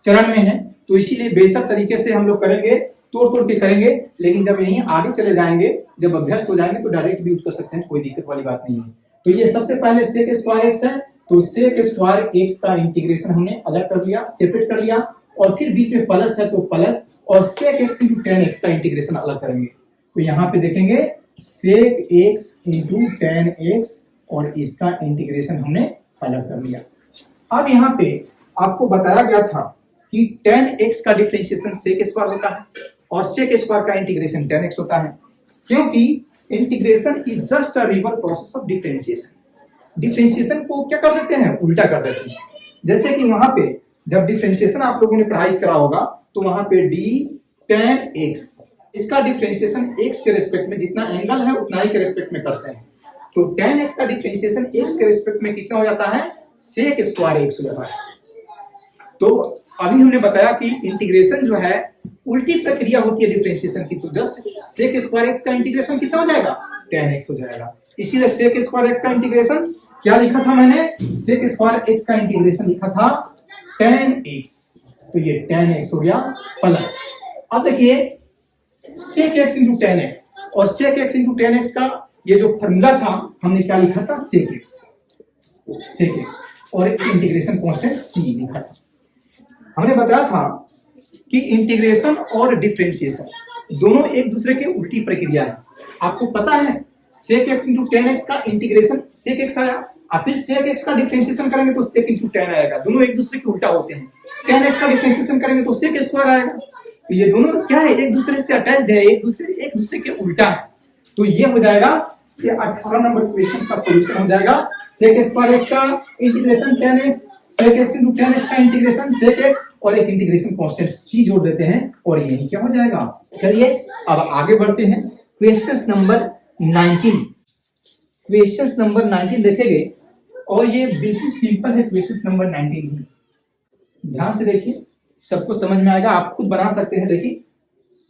चरण में है, तो इसीलिए बेहतर तरीके से हम लोग करेंगे, तोड़ तोड़ के करेंगे, लेकिन जब यहीं आगे चले जाएंगे, जब अभ्यस्त हो जाएंगे तो डायरेक्ट भी यूज कर सकते हैं, कोई दिक्कत वाली बात नहीं है। तो ये सबसे पहले sec स्क्वायर x है, तो sec स्क्वायर x का इंटीग्रेशन हमने अलग कर लिया, सेपरेट कर लिया, और फिर बीच में प्लस है तो प्लस, और sec x into tan x का इंटीग्रेशन अलग करेंगे। तो यहाँ पे देखेंगे sec x into tan x, और इसका इंटीग्रेशन हमने अलग कर लिया। अब यहाँ पे आपको बताया गया था कि tan x का डिफरेंशिएशन sec स्क्वायर होता है और sec स्क्वायर का इंटीग्रेशन tan x होता है, क्योंकि integration is just a reverse process of differentiation. Differentiation को क्या कर देते हैं, उल्टा कर देते हैं। जैसे कि वहां पे जब डिफरेंशिएशन आप लोगों ने पढ़ाई करा होगा तो वहां पे d tan x, इसका डिफरेंशिएशन x के रेस्पेक्ट में जितना एंगल है उतना ही के रेस्पेक्ट में करते हैं, तो tan x का डिफरेंशिएशन x के रेस्पेक्ट में कितना हो जाता है, sec स्क्वायर x हो जाता है। तो अभी हमने बताया कि इंटीग्रेशन जो है उल्टी प्रक्रिया होती है डिफरेंशिएशन की, तो जस्ट sec स्क्वायर x का इंटीग्रेशन कितना हो जाएगा, tan x हो जाएगा। इसीलिए sec स्क्वायर x का इंटीग्रेशन क्या लिखा था मैंने, sec स्क्वायर x का इंटीग्रेशन लिखा था tan x, तो ये tan x हो गया प्लस। अब देखिए sec x into tan x, और sec x into tan x का ये जो फॉर्मूला था हमने क्या लिखा था, sec x, और इंटीग्रेशन कांस्टेंट c लिखा था। हमने बताया था कि इंटीग्रेशन और डिफरेंशिएशन दोनों एक दूसरे के उल्टी प्रक्रिया है। आपको पता है sec x into tan x का इंटीग्रेशन sec x आया, और फिर sec x का डिफरेंशिएशन करेंगे तो sec इंटू tan आएगा, दोनों एक दूसरे के उल्टा होते हैं। tan x का डिफरेंशिएशन करेंगे तो sec स्क्वायर आएगा, तो ये दोनों क्या है, एक दूसरे से अटैच्ड है, एक दूसरे के उल्टा है। तो ये हो जाएगा, ये 18 नंबर क्वेश्चन का सॉल्यूशन हो जाएगा, sec स्क्वायर x का integration tan x, sec x into tan x का इंटीग्रेशन sec x, और एक इंटीग्रेशन कांस्टेंट c जोड़ देते हैं, और यही क्या हो जाएगा। चलिए अब आगे बढ़ते हैं, क्वेश्चन नंबर 19। क्वेश्चन नंबर 19 देखेंगे, और ये बिल्कुल सिंपल है क्वेश्चन नंबर 19 भी। ध्यान से देखिए, सबको समझ में आएगा, आप खुद बना सकते हैं। देखिए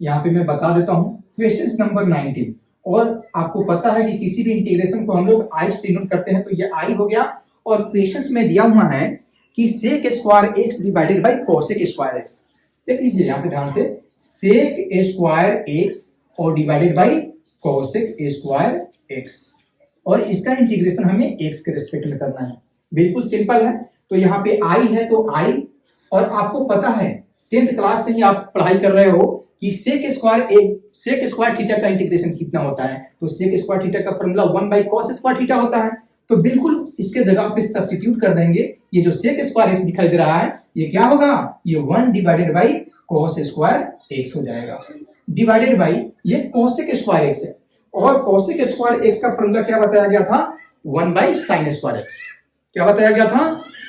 यहाँ पे मैं बता देता हूँ क्वेश्चन नंबर 19, और आपको पता है कि किसी भी इंटीग्रेशन को हम लोग आई से डिनोट करते हैं, तो ये आई हो गया। और क्वेश्चन में दिया हुआ है कि sec square x divided by cosec square x। देख लीजिए यहाँ पे ध्यान से, sec स्क्वायर x और divided bye cosec square x, और इसका इंटीग्रेशन हमें x के रेस्पेक्ट में करना है। बिल्कुल सिंपल है। तो यहाँ पे i है तो i, और आपको पता है 10th क्लास से ही आप पढ़ाई कर रहे हो कि sec स्क्वायर थीटा का इंटीग्रेशन कितना होता है, तो sec स्क्वायर थीटा का formula 1 by cos square theta होता है। तो बिल्कुल इसके जगह पे सब्स्टिट्यूट कर देंगे, ये जो sec स्क्वायर x दिखाई दे रहा है ये क्या होगा, ये 1 divided by cos square x हो जाएगा, डिवाइडेड बाय ये cosec स्क्वायर x है, और cosec स्क्वायर x का फॉर्मूला क्या बताया गया था, 1 बाय sin स्क्वायर x। क्या बताया गया था,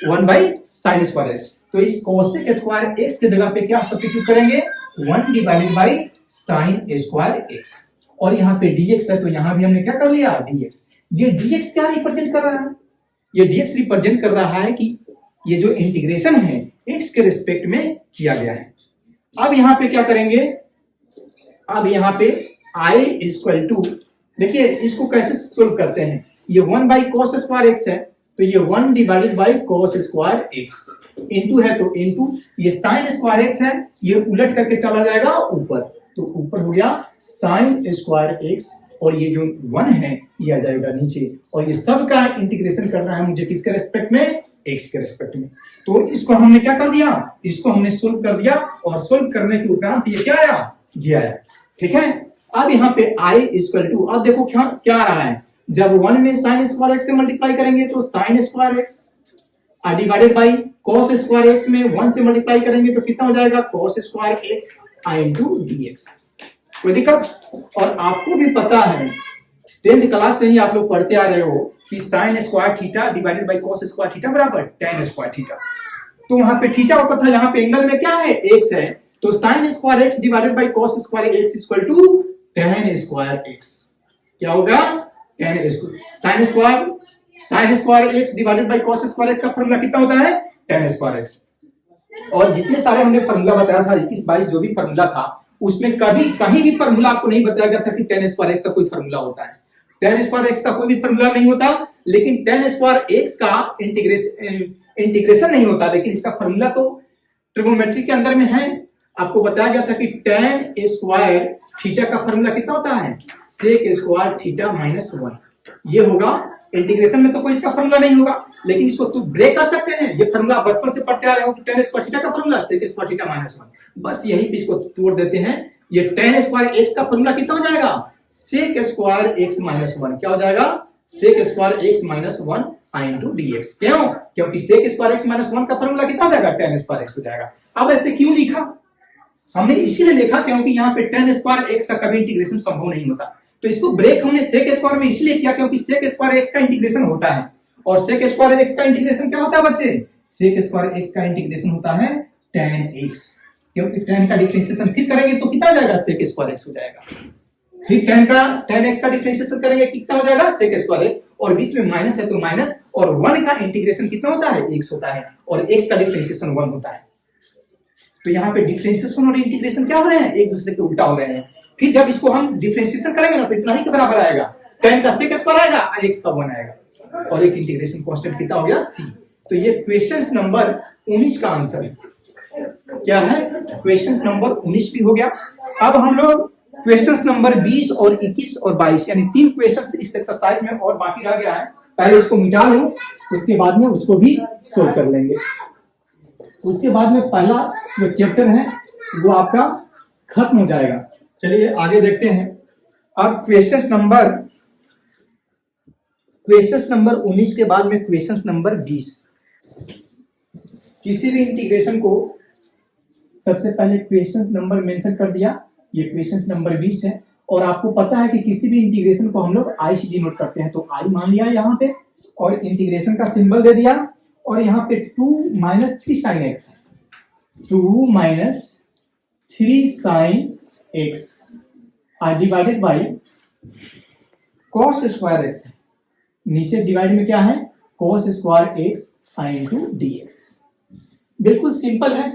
1 बाय sin स्क्वायर x। तो इस cosec स्क्वायर x के जगह पे क्या सब्स्टिट्यूट करेंगे, 1 divided by sin square x, और यहाँ पे dx है तो यहाँ भी हमने क्या कर लिया, dx। ये dx क्या रिप्रेजेंट कर रहा है, ये dx रिप्रेजेंट कर रहा है कि ये जो इंटीग्रेशन है x के रिस्पेक्ट में किया गया है। अब यहाँ पे क्या करेंगे, अब यहाँ पे i इक्वल टू, देखिए इसको कैसे सोल्व करते हैं, ये 1 बाई cos स्क्वायर x है, तो ये 1 divided by cos square x, into है तो इंटू ये sin स्क्वायर x है, ये उलट करके चला जाएगा ऊपर, तो ऊपर हो गया sin स्क्वायर x, और ये जो 1 है ये आ जाएगा नीचे, और ये सब का इंटीग्रेशन करना है मुझे किसके रेस्पेक्ट में, x के रेस्पेक्ट में। तो इसको हमने क्या कर दिया, इसको हमने सोल्व कर दिया, और सोल्व करने के उपरांत ये क्या आया, ये आया। ठीक है, अब यहाँ पे i इक्वल टू, अब देखो क्या आ रहा है, जब 1 में sin स्क्वायर x से मल्टीप्लाई करेंगे तो sin square x, divided by cos square x में 1 से मल्टीप्लाई करेंगे तो कितना हो जाएगा, cos square x, i into d x. कोई दिक्कत? और आपको भी पता है 10th क्लास से ही आप लोग पढ़ते आ रहे हो कि sine square theta divided by cos square theta बराबर tan स्क्वायर थीटा। तो वहां पे थीटा होता था, यहाँ पे एंगल में क्या है, x है, तो sine square x divided by cos square x equal to tan square x। क्या होगा? tan square sine square x divided by cos square x का फॉर्मूला कितना होता है, tan स्क्वायर x। और जितने सारे हमने फॉर्मूला बताया था 21-22 जो भी फॉर्मूला था उसमें कभी कहीं भी फॉर्मूला आपको नहीं बताया गया था कि tan स्क्वायर x का कोई फॉर्मूला होता है। tan स्क्वायर x का कोई भी फॉर्मूला नहीं होता, लेकिन tan स्क्वायर x का इंटीग्रेशन नहीं होता, लेकिन इसका फॉर्मूला तो ट्रिग्नोमेट्री के अंदर में है। आपको बताया गया था कि tan स्क्वायर थीटा का फॉर्मूला कितना होता है, sec स्क्वायर थीटा माइनस 1। ये होगा, इंटीग्रेशन में तो कोई इसका फॉर्मूला नहीं होगा, लेकिन इसको तू ब्रेक कर सकते हैं। ये फॉर्मूला बचपन से पढ़ते आ रहे हो कि tan स्क्वायर थीटा का formula sec square theta minus 1, बस यहीं पे इसको तोड़ देते हैं। ये tan स्क्वायर x का फॉर्मूला कितना हो जाएगा, sec स्क्वायर x माइनस 1। क्या हो जाएगा, sec स्क्वायर x माइनस 1 आई इंटू dx। क्यों? क्योंकि sec स्क्वायर x माइनस 1 का फॉर्मूला कितना हो जाएगा, tan स्क्वायर x हो जाएगा। अब ऐसे क्यों लिखा, हमने इसीलिए लिखा क्योंकि यहाँ पे tan स्क्वायर x का कभी इंटीग्रेशन संभव नहीं होता, तो इसको ब्रेक हमने sec स्क्वायर में इसलिए किया क्योंकि sec स्क्वायर x का इंटीग्रेशन होता है। और sec स्क्वायर x का इंटीग्रेशन क्या होता है बच्चे, sec स्क्वायर x का इंटीग्रेशन होता है tan x। क्योंकि tan का डिफरेंशिएशन फिर करेंगे तो कितना हो जाएगा, sec स्क्वायर x हो जाएगा। फिर tan x का डिफरेंशिएशन करेंगे कितना हो जाएगा, sec स्क्वायर x, और बीच में माइनस है तो माइनस, और 1 का इंटीग्रेशन कितना होता है, x होता है, और x का डिफरेंशिएशन 1 होता है। तो यहाँ पे डिफरेंशिएशन और इंटीग्रेशन क्या हो रहे हैं, एक दूसरे के उल्टा हो रहे हैं। फिर जब इसको हम डिफरेंशिएशन करेंगे ना तो इतना ही के बराबर आएगा, tan का sec स्क्वायर आएगा और x का 1 आएगा, और एक इंटीग्रेशन कांस्टेंट कितना हो गया, c। तो ये क्वेश्चन नंबर 19 का आंसर है। क्या है, क्वेश्चन नंबर 19 भी हो गया। अब हम लोग क्वेश्चन नंबर 20 और 21 और 22 यानी 3 क्वेश्चन इस एक्सरसाइज में और बाकी रह गया है। पहले इसको मिटा लूं, उसके बाद में उसको भी सोल्व कर लेंगे। उसके बाद में पहला जो चैप्टर है वो आपका खत्म हो जाएगा। चलिए आगे देखते हैं। अब क्वेश्चन नंबर 19 के बाद में क्वेश्चन नंबर 20। किसी भी इंटीग्रेशन को सबसे पहले क्वेश्चन नंबर मेंशन कर दिया, ये क्वेश्चन नंबर 20 है। और आपको पता है कि किसी भी इंटीग्रेशन को हम लोग आई से डिनोट करते हैं, तो आई मान लिया यहाँ पे और इंटीग्रेशन का सिंबल दे दिया, और यहाँ पे 2 माइनस 3 साइन एक्स है, 2 minus 3 sine x are divided by cos square x है। नीचे डिवाइड में क्या है, cos square x I into d x. बिल्कुल सिंपल है,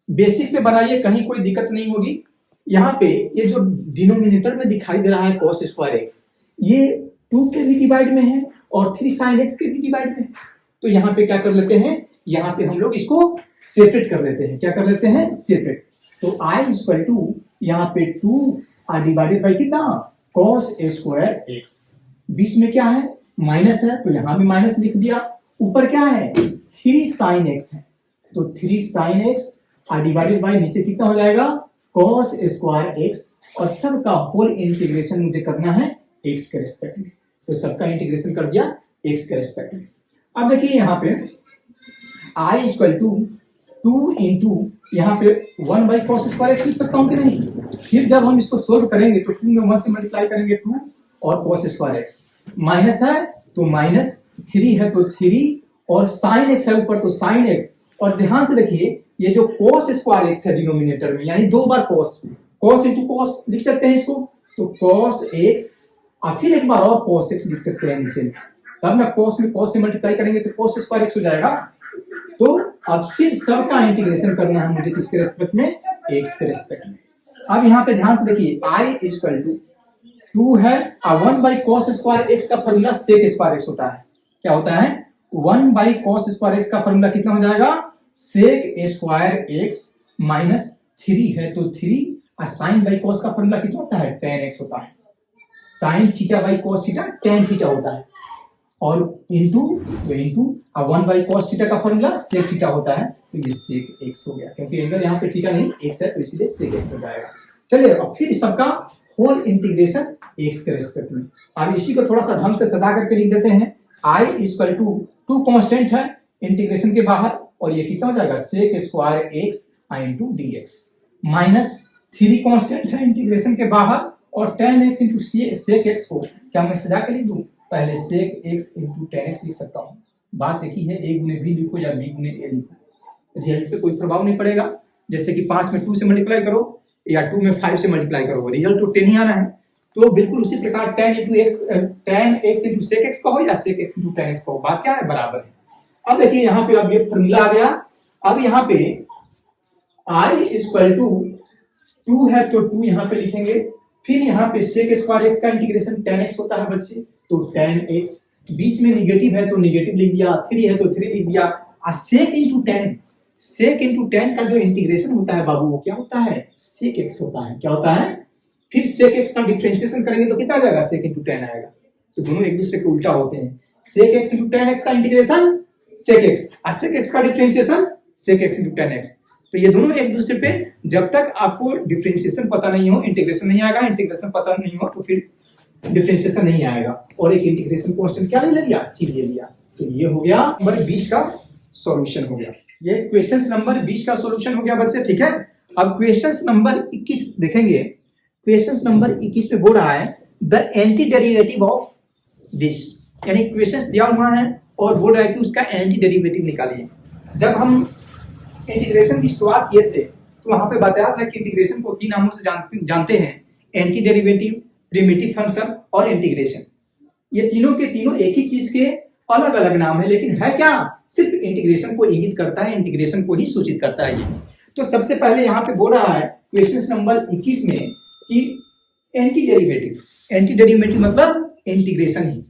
बेसिक से बनाइए, कहीं कोई दिक्कत नहीं होगी। यहाँ पे ये जो डिनोमिनेटर में दिखाई दे रहा है कॉस स्क्वायर एक्स, ये 2 के भी डिवाइड में है और 3 साइन एक्स के भी डिवाइड में है। तो यहाँ पे क्या कर लेते हैं, यहाँ पे हम लोग इसको सेपरेट कर लेते हैं। क्या कर लेते हैं, सेपरेट। तो आई इक्वल टू यहाँ पे 2 आर डिवाइडेड बाई कितना, कॉस स्क्वायर एक्स। बीच में क्या है, माइनस है, तो यहाँ भी माइनस लिख दिया। ऊपर क्या है, 3 साइन एक्स है, तो 3 sine x are divided by नीचे कितना हो जाएगा, कॉस स्क्वायर एक्स। और सबका होल इंटीग्रेशन मुझे करना है एक्स के रेस्पेक्ट में, तो सबका इंटीग्रेशन कर दिया एक्स के रेस्पेक्ट में। अब देखिए यहाँ पे आई इक्वल टू 2 इंटू यहाँ पे 1 बाई कॉस स्क्वायर एक्स लिख सकता हूँ कि नहीं। फिर जब हम इसको सोल्व करेंगे तो 2 में 1 से मल्टीप्लाई करेंगे 2 और कॉस स्क्वायर एक्स, माइनस है तो माइनस, 3 है तो 3, और साइन एक्स है ऊपर तो साइन एक्स। और ध्यान से देखिए ये जो cos स्क्वायर एक्स है डिनोमिनेटर में, यानी 2 बार cos इंटू cos लिख सकते हैं इसको, तो cos x और फिर एक बार और cos x लिख सकते हैं नीचे में। तब ना cos में cos से मल्टीप्लाई करेंगे तो cos स्क्वायर एक्स हो जाएगा। तो अब फिर सबका इंटीग्रेशन करना है मुझे किसके रेस्पेक्ट में, x के रेस्पेक्ट में। अब यहाँ पे ध्यान से देखिए i इक्वल टू 2 है और 1 बाई cos स्क्वायर एक्स का फॉर्मूला sec स्क्वायर एक्स होता है। क्या होता है, 1 बाई cos स्क्वायर एक्स का फॉर्मूला कितना हो जाएगा, sec स्क्वायर एक्स माइनस 3 है तो 3, और साइन बाई cos का फॉर्मूला कितना होता है, tan x होता है। Sine theta by cos theta tan theta होता है, और इंटू तो इंटू, और 1 बाई cos थीटा का फॉर्मूला sec थीटा होता है, तो ये sec x हो गया। क्योंकि एंगल यहाँ पे थीटा नहीं x है तो इसीलिए sec x हो जाएगा। चलिए अब फिर सबका होल इंटीग्रेशन x के रेस्पेक्ट में। अब इसी को थोड़ा सा ढंग से सदा करके लिख देते हैं। i इक्वल टू 2 कांस्टेंट है इंटीग्रेशन के बाहर, और ये कितना हो जाएगा, sec square x i into d x minus 3 constant है इंटीग्रेशन के बाहर और tan x into sec x को क्या मैं सजा के लिख दूं? पहले sec x into tan x लिख सकता हूं। बात एक ही है, a गुने b लिखो या b गुने a लिखो, रिजल्ट पे कोई प्रभाव नहीं पड़ेगा। जैसे कि 5 में 2 से मल्टीप्लाई करो या 2 में 5 से मल्टीप्लाई करो, रिजल्ट तो 10 ही आना है। तो बिल्कुल उसी प्रकार tan x into sec x का हो या sec x into tan x का हो, बात क्या है? बराबर है। अब देखिए यहाँ पे अब ये फॉर्मूला आ गया। अब यहाँ पे i इक्वल टू 2 है तो 2 यहाँ पे लिखेंगे, फिर यहाँ पे sec स्क्वायर x का इंटीग्रेशन tan x होता है बच्चे, तो tan x बीच में निगेटिव है तो निगेटिव लिख दिया, 3 है तो 3 लिख दिया। sec इंटू tan का जो इंटीग्रेशन होता है बाबू वो क्या होता है? sec x होता है। क्या होता है? फिर sec x का डिफरेंशिएशन करेंगे तो कितना आ जाएगा? sec इंटू tan आएगा। तो दोनों एक दूसरे के उल्टा होते हैं। sec x into tan x का integration sec x, sec x का differentiation sec x into tan x। तो ये दोनों एक दूसरे पे, जब तक आपको डिफरेंशिएशन पता नहीं हो इंटीग्रेशन नहीं आएगा, इंटीग्रेशन पता नहीं हो तो फिर डिफरेंशिएशन नहीं आएगा। और एक इंटीग्रेशन कांस्टेंट क्या ले लिया? c ले लिया। तो ये हो गया नंबर 20 का सॉल्यूशन हो गया। ये क्वेश्चन नंबर 20 का सॉल्यूशन हो गया बच्चे, ठीक है। अब क्वेश्चन नंबर 21 देखेंगे। क्वेश्चन नंबर 21 में बोल रहा है the anti derivative of this, यानी क्वेश्चन दिया हुआ है और बोल रहा है कि उसका एंटी डेरिवेटिव निकालिए। जब हम इंटीग्रेशन की शुरुआत किए थे तो वहां पे बताया था कि इंटीग्रेशन को 3 नामों से जानते हैं, एंटी डेरिवेटिव, प्रिमिटिव फंक्शन और इंटीग्रेशन। ये तीनों के तीनों एक ही चीज के अलग अलग नाम है, लेकिन है क्या? सिर्फ इंटीग्रेशन को इंगित करता है, इंटीग्रेशन को ही सूचित करता है ये। तो सबसे पहले यहाँ पे बोल रहा है क्वेश्चन नंबर 21 में कि एंटी डेरिवेटिव मतलब इंटीग्रेशन ही।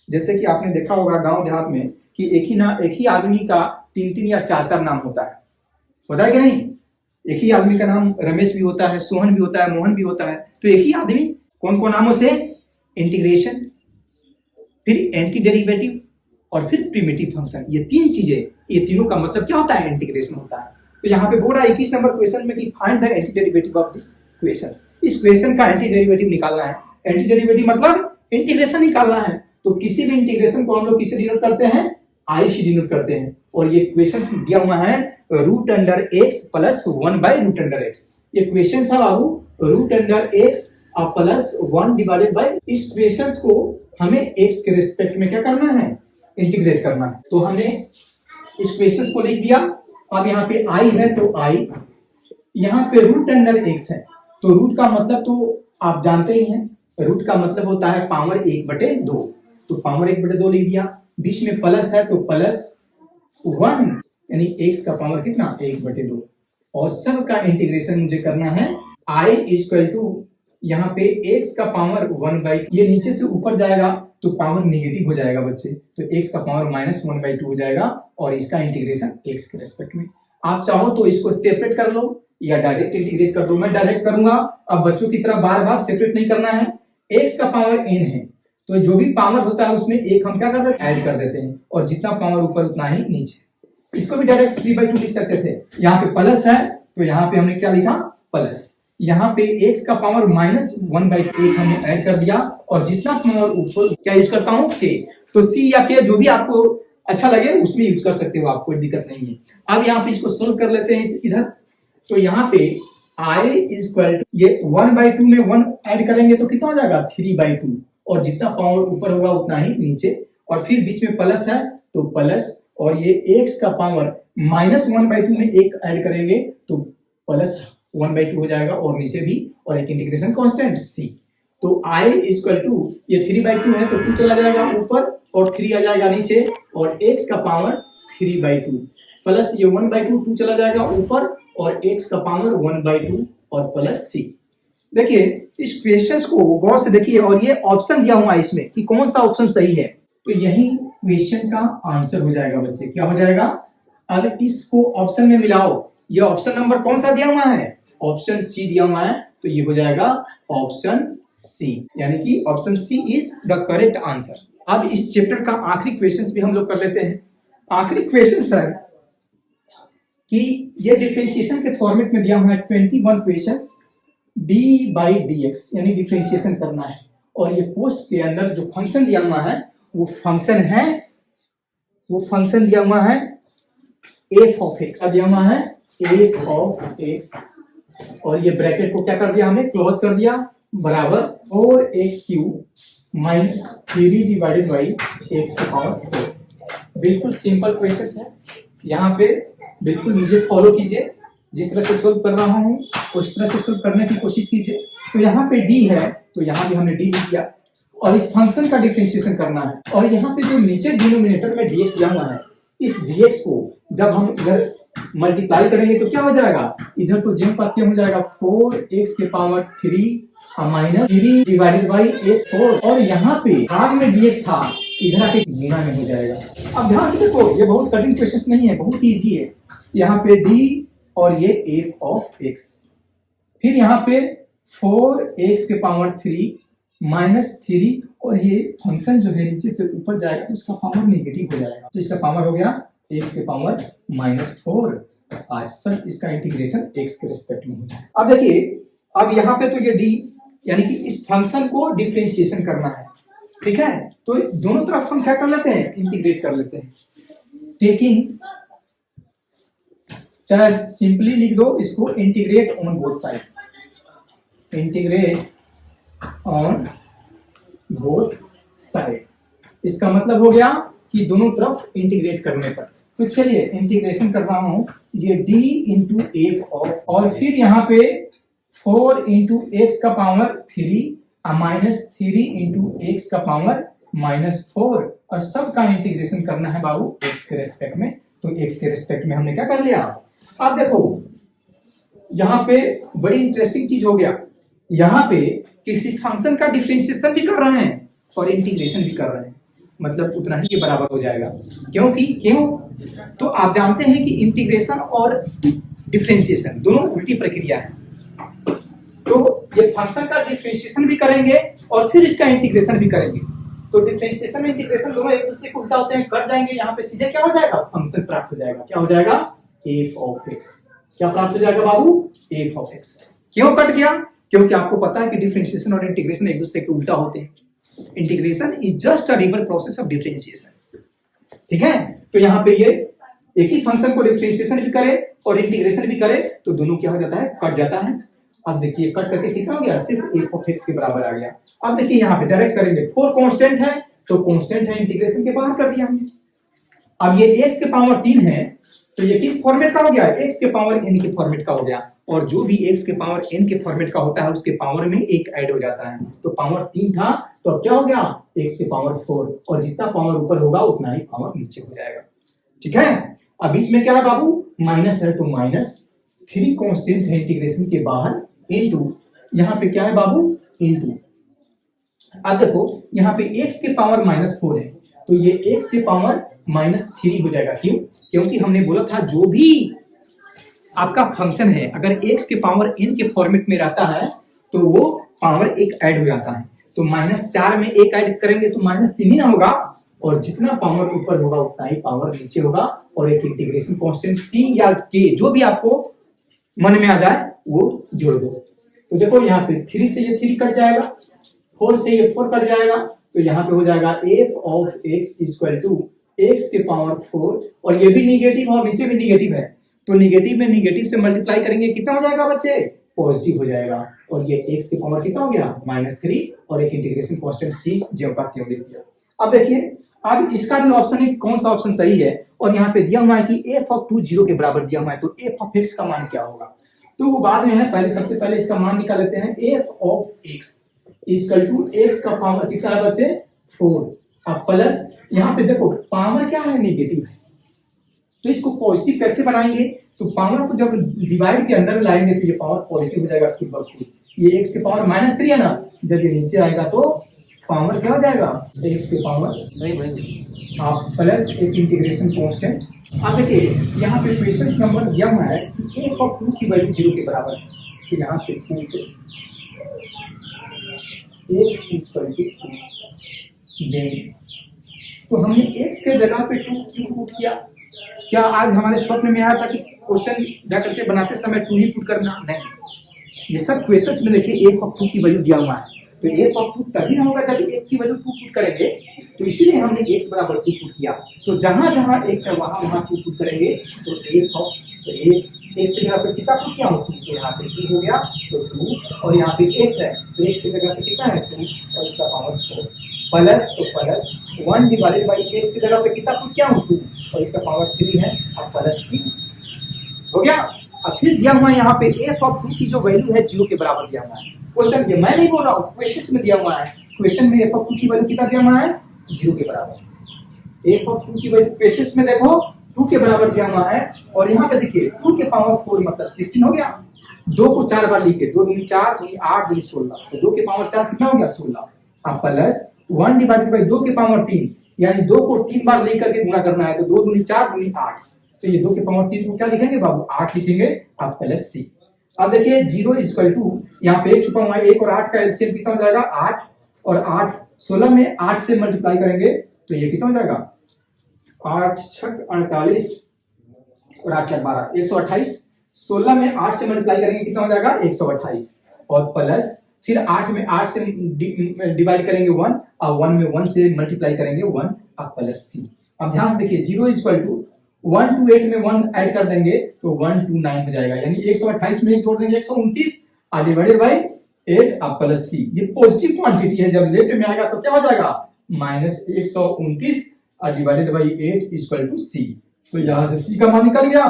जैसे कि आपने देखा होगा गांव देहात में कि एक ही आदमी का 3 या 4 नाम होता है कि नहीं? एक ही आदमी का नाम रमेश भी होता है, सोहन भी होता है, मोहन भी होता है। तो एक ही आदमी कौन कौन नामों से? इंटीग्रेशन, फिर एंटी डेरिवेटिव और फिर प्रिमिटिव फंक्शन। ये 3 चीजें, ये तीनों का मतलब क्या होता है? इंटीग्रेशन होता है। तो यहाँ पे बोल रहा है 21 नंबर क्वेश्चन में कि find the anti derivative of this question. इस क्वेश्चन का एंटी डेरिवेटिव निकालना है। एंटी डेरिवेटिव मतलब इंटीग्रेशन निकालना है। तो किसी भी इंटीग्रेशन को हम लोग किससे डिनोट करते हैं? आई से डिनोट करते हैं। और ये क्वेश्चन दिया हुआ है √x प्लस 1/√x। ये क्वेश्चन है बाबू √x प्लस 1 डिवाइडेड बाय। इस क्वेश्चन को हमें x के रिस्पेक्ट में क्या करना है? इंटीग्रेट करना है। तो हमने इस क्वेश्चन को लिख दिया। अब यहाँ पे i है तो i, यहाँ पे √x है तो रूट का मतलब तो आप जानते ही हैं, रूट का मतलब होता है पावर 1/2। तो पावर 1/2 लिख दिया। बीच में प्लस है तो प्लस 1, यानी x का पावर कितना? 1/2। और सब का इंटीग्रेशन मुझे करना है। i इक्वल टू यहाँ पे x का पावर 1/2, ये नीचे से ऊपर जाएगा तो पावर नेगेटिव हो जाएगा बच्चे, तो x का पावर -1/2 हो जाएगा। और इसका इंटीग्रेशन x के रेस्पेक्ट में। आप चाहो तो इसको सेपरेट कर लो या डायरेक्ट इंटीग्रेट कर दो। मैं डायरेक्ट करूंगा। अब बच्चों की तरह बार बार सेपरेट नहीं करना है। x का पावर n है तो जो भी पावर होता है उसमें एक हम क्या कर देते हैं? ऐड कर देते हैं। और जितना पावर ऊपर उतना ही नीचे। इसको भी डायरेक्ट 3/2 लिख सकते थे। यहाँ पे प्लस है तो यहाँ पे हमने क्या लिखा? प्लस। यहाँ पे x का पावर -1/1 हमने ऐड कर दिया और जितना पावर ऊपर क्या यूज करता हूँ? k। तो c या k जो भी आपको अच्छा लगे उसमें यूज कर सकते हो, आप कोई दिक्कत नहीं है। अब यहाँ पे इसको सोल्व कर लेते हैं इधर। तो यहाँ पे i इक्वल ये 1/2 में 1 ऐड करेंगे तो कितना हो जाएगा? 3/2। और जितना पावर ऊपर होगा उतना ही नीचे। और फिर बीच में प्लस है तो प्लस, और ये x का पावर -1/2 में 1 ऐड करेंगे तो प्लस 1/2 हो जाएगा और नीचे भी, और एक इंटीग्रेशन कांस्टेंट c। तो i इक्वल टू ये 3/2 है तो 2 चला जाएगा ऊपर और 3 आ जाएगा नीचे, और x का पावर 3/2 प्लस ये 1/2 2 चला जाएगा ऊपर और x का पावर 1/2 और प्लस c। देखिए इस क्वेश्चन को गौर से देखिए और ये ऑप्शन दिया हुआ है इसमें कि कौन सा ऑप्शन सही है। तो यही क्वेश्चन का आंसर हो जाएगा बच्चे। क्या हो जाएगा? अगर इसको ऑप्शन में मिलाओ, ये ऑप्शन नंबर कौन सा दिया हुआ है? ऑप्शन सी दिया हुआ है, तो ये हो जाएगा ऑप्शन सी, यानी कि option C is the correct answer. अब इस चैप्टर का आखिरी क्वेश्चन भी हम लोग कर लेते हैं। आखिरी क्वेश्चन सर कि ये डिफरेंशिएशन के फॉर्मेट में दिया हुआ है 21 क्वेश्चंस d/dx, यानी डिफरेंशिएशन करना है। और ये पोस्ट के अंदर जो फंक्शन दिया हुआ है वो फंक्शन दिया हुआ है f of x, दिया हुआ है एफ ऑफ एक्स, और ये ब्रैकेट को क्या कर दिया हमने, क्लोज कर दिया, बराबर 4x³ minus 3 divided by x की पावर 4। बिल्कुल सिंपल क्वेश्चन है, यहाँ पे बिल्कुल मुझे फॉलो कीजिए, जिस तरह से सोल्व कर रहा हूँ उस तरह से सोल्व करने की कोशिश कीजिए। तो यहाँ पे d है तो यहाँ भी हमने d लिख दिया, और इस फंक्शन का डिफरेंशिएशन करना है, और यहाँ पे जो नीचे डिनोमिनेटर में dx दिया हुआ है, इस dx को जब हम इधर मल्टीप्लाई करेंगे तो क्या हो जाएगा, इधर तो जेम पाते हो जाएगा 4x के power 3 minus 3 divided by x4, और यहाँ पे भाग में dx था, इधर आके गुणा में हो जाएगा। अब ध्यान से देखो, ये बहुत कठिन क्वेश्चन नहीं है, बहुत इजी है। यहाँ पे d और ये f ऑफ x, फिर यहाँ पे 4x के पावर 3 माइनस 3, और ये फंक्शन जो है नीचे से ऊपर जाएगा तो इसका पावर नेगेटिव हो जाएगा, तो इसका पावर हो गया x के पावर -4। आज सर इसका इंटीग्रेशन x के रिस्पेक्ट में हो जाएगा। अब देखिए, अब यहाँ पे तो ये d यानी कि इस फंक्शन को डिफरेंशिएशन करना है, ठीक है, तो दोनों तरफ हम क्या कर लेते हैं, इंटीग्रेट कर लेते हैं, टेकिंग, चाहे सिंपली लिख दो इसको, integrate on both side, integrate on both side, इसका मतलब हो गया कि दोनों तरफ इंटीग्रेट करने पर। तो चलिए इंटीग्रेशन कर रहा हूं, ये d इंटू एफ ऑफ, और फिर यहाँ पे 4 इंटू एक्स का पावर 3 माइनस 3 इंटू एक्स का पावर -4, और सब का इंटीग्रेशन करना है बाबू x के रेस्पेक्ट में। तो x के रेस्पेक्ट में हमने क्या कर लिया। अब देखो यहाँ पे बड़ी इंटरेस्टिंग चीज हो गया, यहाँ पे किसी फंक्शन का डिफरेंशिएशन भी कर रहे हैं और इंटीग्रेशन भी कर रहे हैं, मतलब उतना ही ये बराबर हो जाएगा। क्यों? तो आप जानते हैं कि इंटीग्रेशन और डिफरेंशिएशन दोनों उल्टी प्रक्रिया है, तो ये फंक्शन का डिफरेंशिएशन भी करेंगे और फिर इसका इंटीग्रेशन भी करेंगे, तो डिफरेंशिएशन में इंटीग्रेशन दोनों एक दूसरे को उल्टा होते हैं, कट जाएंगे, यहाँ पे सीधे क्या हो जाएगा, फंक्शन प्राप्त हो जाएगा। क्या हो जाएगा, एफ ऑफ एक्स। क्या प्राप्त हो जाएगा बाबू, एफ ऑफ एक्स। क्यों कट गया, क्योंकि आपको पता है कि डिफरेंशिएशन और इंटीग्रेशन एक दूसरे के उल्टा होते हैं। Integration is just a reverse process of differentiation, ठीक है। तो यहाँ पे ये एक ही फंक्शन को डिफरेंशिएशन भी करे और इंटीग्रेशन भी करे तो दोनों क्या हो जाता है, कट जाता है। अब देखिए कट करके कितना हो गया, सिर्फ एफ ऑफ एक्स के बराबर आ गया। अब देखिए यहाँ पे डायरेक्ट करेंगे, 4 कांस्टेंट है तो कांस्टेंट है, इंटीग्रेशन के बाहर कर दिया हमने। अब ये x के पावर 3 है तो ये किस फॉर्मेट का हो गया, x के पावर n के फॉर्मेट का हो गया, और जो भी x के पावर n के फॉर्मेट का होता है उसके पावर में एक ऐड हो जाता है। तो पावर 3 था तो अब क्या हो गया, x के पावर 4, और जितना पावर ऊपर होगा उतना ही पावर नीचे हो जाएगा, ठीक है। अब इसमें क्या है बाबू, माइनस है तो -3 कांस्टेंट है इंटीग्रेशन के बाहर, इनटू यहाँ पे क्या है बाबू, इनटू। अब देखो यहाँ पे x के पावर -4 है तो ये x के पावर -3 हो जाएगा। क्यों, क्योंकि हमने बोला था जो भी आपका फंक्शन है अगर x के पावर n के फॉर्मेट में रहता है तो वो पावर एक ऐड हो जाता है, तो -4 में एक ऐड करेंगे तो -3 ही ना होगा, और जितना पावर ऊपर होगा उतना ही पावर नीचे होगा, और एक इंटीग्रेशन कांस्टेंट c या k जो भी आपको मन में आ जाए वो जोड़ दो। तो देखो यहाँ पे 3 से ये 3 कट जाएगा, 4 से ये 4 कट जाएगा, तो यहाँ पे हो जाएगा f of x equal to x के पावर 4, और ये भी निगेटिव और नीचे भी निगेटिव है, तो निगेटिव में निगेटिव से मल्टीप्लाई करेंगे कितना हो जाएगा बच्चे, पॉजिटिव हो जाएगा, और ये x के पावर कितना हो गया, -3, और एक इंटीग्रेशन कांस्टेंट c जो का त्यों लिख दिया। अब देखिए अब इसका भी ऑप्शन है, कौन सा ऑप्शन सही है, और यहाँ पे दिया हुआ है कि f ऑफ 2 0 के बराबर दिया हुआ है, तो f ऑफ x का मान क्या होगा, तो वो बाद में है, पहले सबसे पहले इसका मान निकाल लेते हैं। f of x equal to x का पावर कितना है बच्चे, 4, अब प्लस यहाँ पे देखो पावर क्या है, नेगेटिव है, तो इसको पॉजिटिव कैसे बनाएंगे, तो पावर को जब डिवाइड के अंदर लाएंगे तो ये पावर पॉजिटिव हो जाएगा खुद ब खुद। ये x के पावर -3 है ना, जब ये नीचे आएगा तो पावर क्या हो जाएगा, x के पावर आप प्लस एक इंटीग्रेशन कांस्टेंट। अब देखिए यहाँ पे क्वेश्चन नंबर दिया हुआ है कि f ऑफ 2 की वैल्यू 0 के बराबर है, तो यहाँ पे x इक्वल टू 2 देंगे, तो हमने x के जगह पे 2 क्यों पुट किया। क्या आज हमारे स्वप्न में आया था कि क्वेश्चन जाकर के बनाते समय 2 ही पुट करना, नहीं, ये सब क्वेश्चंस में देखिए f ऑफ 2 की वैल्यू दिया हुआ है, तो f ऑफ 2 तभी होगा जब x की वैल्यू 2 पुट करेंगे, तो इसीलिए हमने x बराबर 2 पुट किया, तो जहां जहां x है वहां वहां 2 पुट करेंगे, तो f x की जगह पे कितना पुट किया हूँ 2, तो यहाँ पे 2 हो गया तो 2, और यहाँ पे x है तो x की जगह पे कितना है 2 और इसका पावर 4 प्लस, तो प्लस 1 डिवाइडेड बाई x की जगह पे कितना पुट किया हूँ 2 और इसका पावर 3 है और प्लस c हो गया। अब फिर दिया हुआ है यहाँ पे f ऑफ 2 की जो वैल्यू है 0 के बराबर दिया हुआ है। क्वेश्चन में मैं नहीं बोल रहा हूँ, क्वेश्चन में दिया हुआ है। क्वेश्चन में f ऑफ 2 की वैल्यू कितना दिया हुआ है 0 के बराबर। f ऑफ 2 की वैल्यू क्वेश्चन में देखो 2 के बराबर दिया हुआ है और यहाँ पे देखिए 2 के पावर 4 मतलब 16 हो गया। 2 को 4 बार लिखे, 2 दूनी 4 दूनी 8 दूनी 16, तो 2 के पावर 4 कितना हो गया 16। अब प्लस 1 डिवाइडेड बाई 2 के पावर 3, यानी 2 को 3 बार लेकर के गुणा करना है, तो 2 दूनी 4 दूनी 8, तो ये 2 के पावर 3 को क्या लिखेंगे बाबू 8 लिखेंगे। अब प्लस c। अब देखिए 0 इक्वल टू यहाँ पे 1 छुपा हुआ है, 1 और 8 का एलसीएम कितना हो जाएगा 8, और 8 16 में 8 से मल्टीप्लाई करेंगे तो ये कितना हो जाएगा 8 छक 48 और 8 छक 12 128। 16 में 8 से मल्टीप्लाई करेंगे कितना हो जाएगा 128, और प्लस फिर 8 में 8 से डिवाइड करेंगे 1, और 1 में 1 से मल्टीप्लाई करेंगे 1, अब प्लस c। अब ध्यान से देखिए 0 इक्वल टू 1 to 8 में 1 ऐड कर देंगे तो 1 to 9 हो जाएगा, यानी 128 में 1 जोड़ देंगे 129 और डिवाइडेड बाय 8 अब प्लस c। ये पॉजिटिव क्वांटिटी है, जब लेफ्ट में आएगा तो क्या हो जाएगा माइनस 129 और divided by 8 equal to c। तो यहां से c का मान निकल गया,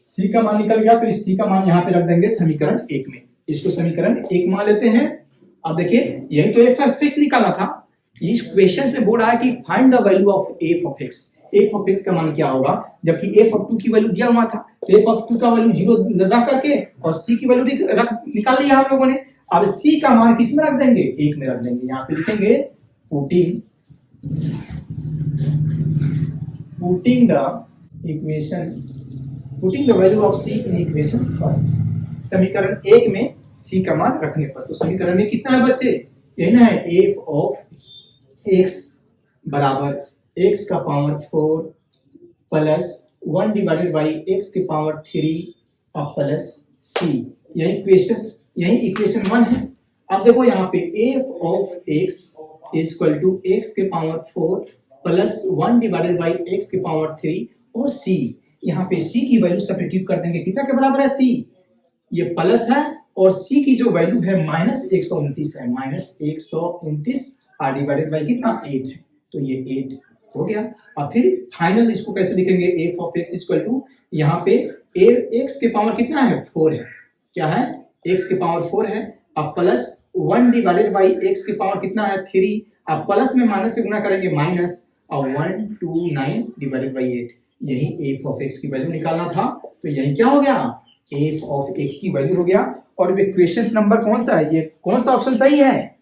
c का मान निकल गया, तो इस c का मान यहां पे रख देंगे समीकरण 1 में। इसको समीकरण 1 मान लेते हैं। अब देखिए यही तो f ऑफ x निकालना था। इस क्वेश्चन में बोल रहा है कि find the value of f of x। f of x का मान क्या होगा, जबकि f ऑफ 2 की वैल्यू दिया हुआ था, तो f ऑफ 2 का वैल्यू 0 रख करके और c की वैल्यू भी निकाल लिया हम लोगों ने। अब c का मान किस में रख देंगे 1 में रख देंगे। यहाँ पे लिखेंगे putting the value of c in equation first. समीकरण 1 में c का मान रखने पर, तो समीकरण में कितना है बच्चे, ये ना है f ऑफ x बराबर x का power 4 plus 1 divided by x के पावर 3 और प्लस c। यही इक्वेशन 1 है। अब देखो यहाँ पे f of x equal to x के power 4 plus 1 divided by x के पावर 3 और c। यहाँ पे c की वैल्यू सब्स्टिट्यूट कर देंगे, कितना के बराबर है c, ये प्लस है, और c की जो वैल्यू है माइनस 129 है, माइनस 129 और डिवाइडेड बाई कितना 8 है, तो ये 8 हो गया। और फिर फाइनल इसको कैसे लिखेंगे, f of x equal to यहाँ पे x के पावर कितना है 4 है, क्या है x के पावर 4 है, अब प्लस 1 डिवाइडेड बाई x के पावर कितना है 3, अब प्लस में माइनस से गुणा करेंगे माइनस, और 129 डिवाइडेड बाई 8, यही f ऑफ x की वैल्यू निकालना था। तो यही क्या हो गया f ऑफ x की वैल्यू हो गया। और वे क्वेश्चन नंबर कौन सा है, ये कौन सा ऑप्शन सही है,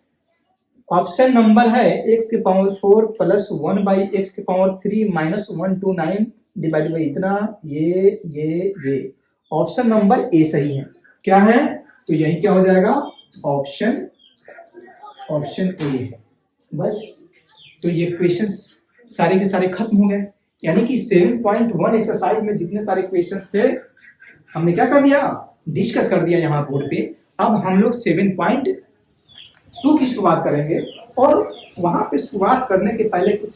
ऑप्शन नंबर है x के पावर 4 प्लस 1 बाई x के पावर 3 माइनस 129 डिवाइड बाई इतना, ये ऑप्शन नंबर ए सही है। क्या है, तो यही क्या हो जाएगा ऑप्शन ए है बस। तो ये क्वेश्चंस सारे के सारे खत्म हो गए, यानी कि 7.1 एक्सरसाइज में जितने सारे क्वेश्चंस थे हमने क्या कर दिया, डिस्कस कर दिया यहाँ बोर्ड पे। अब हम लोग 7.2 की शुरुआत करेंगे, और वहां पे शुरुआत करने के पहले कुछ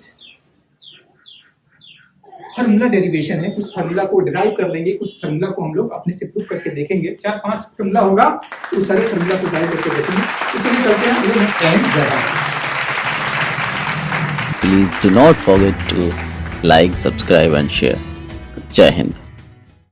फार्मूला डेरिवेशन है, कुछ फार्मूला को डिराइव कर लेंगे, कुछ फार्मूला को हम लोग अपने से प्रूव करके देखेंगे। 4-5 फार्मूला होगा, उस सारे फार्मूला को डिराइव करके देखेंगे। तो चलिए चलते हैं। Please do not forget to like, subscribe and share. Jai Hind.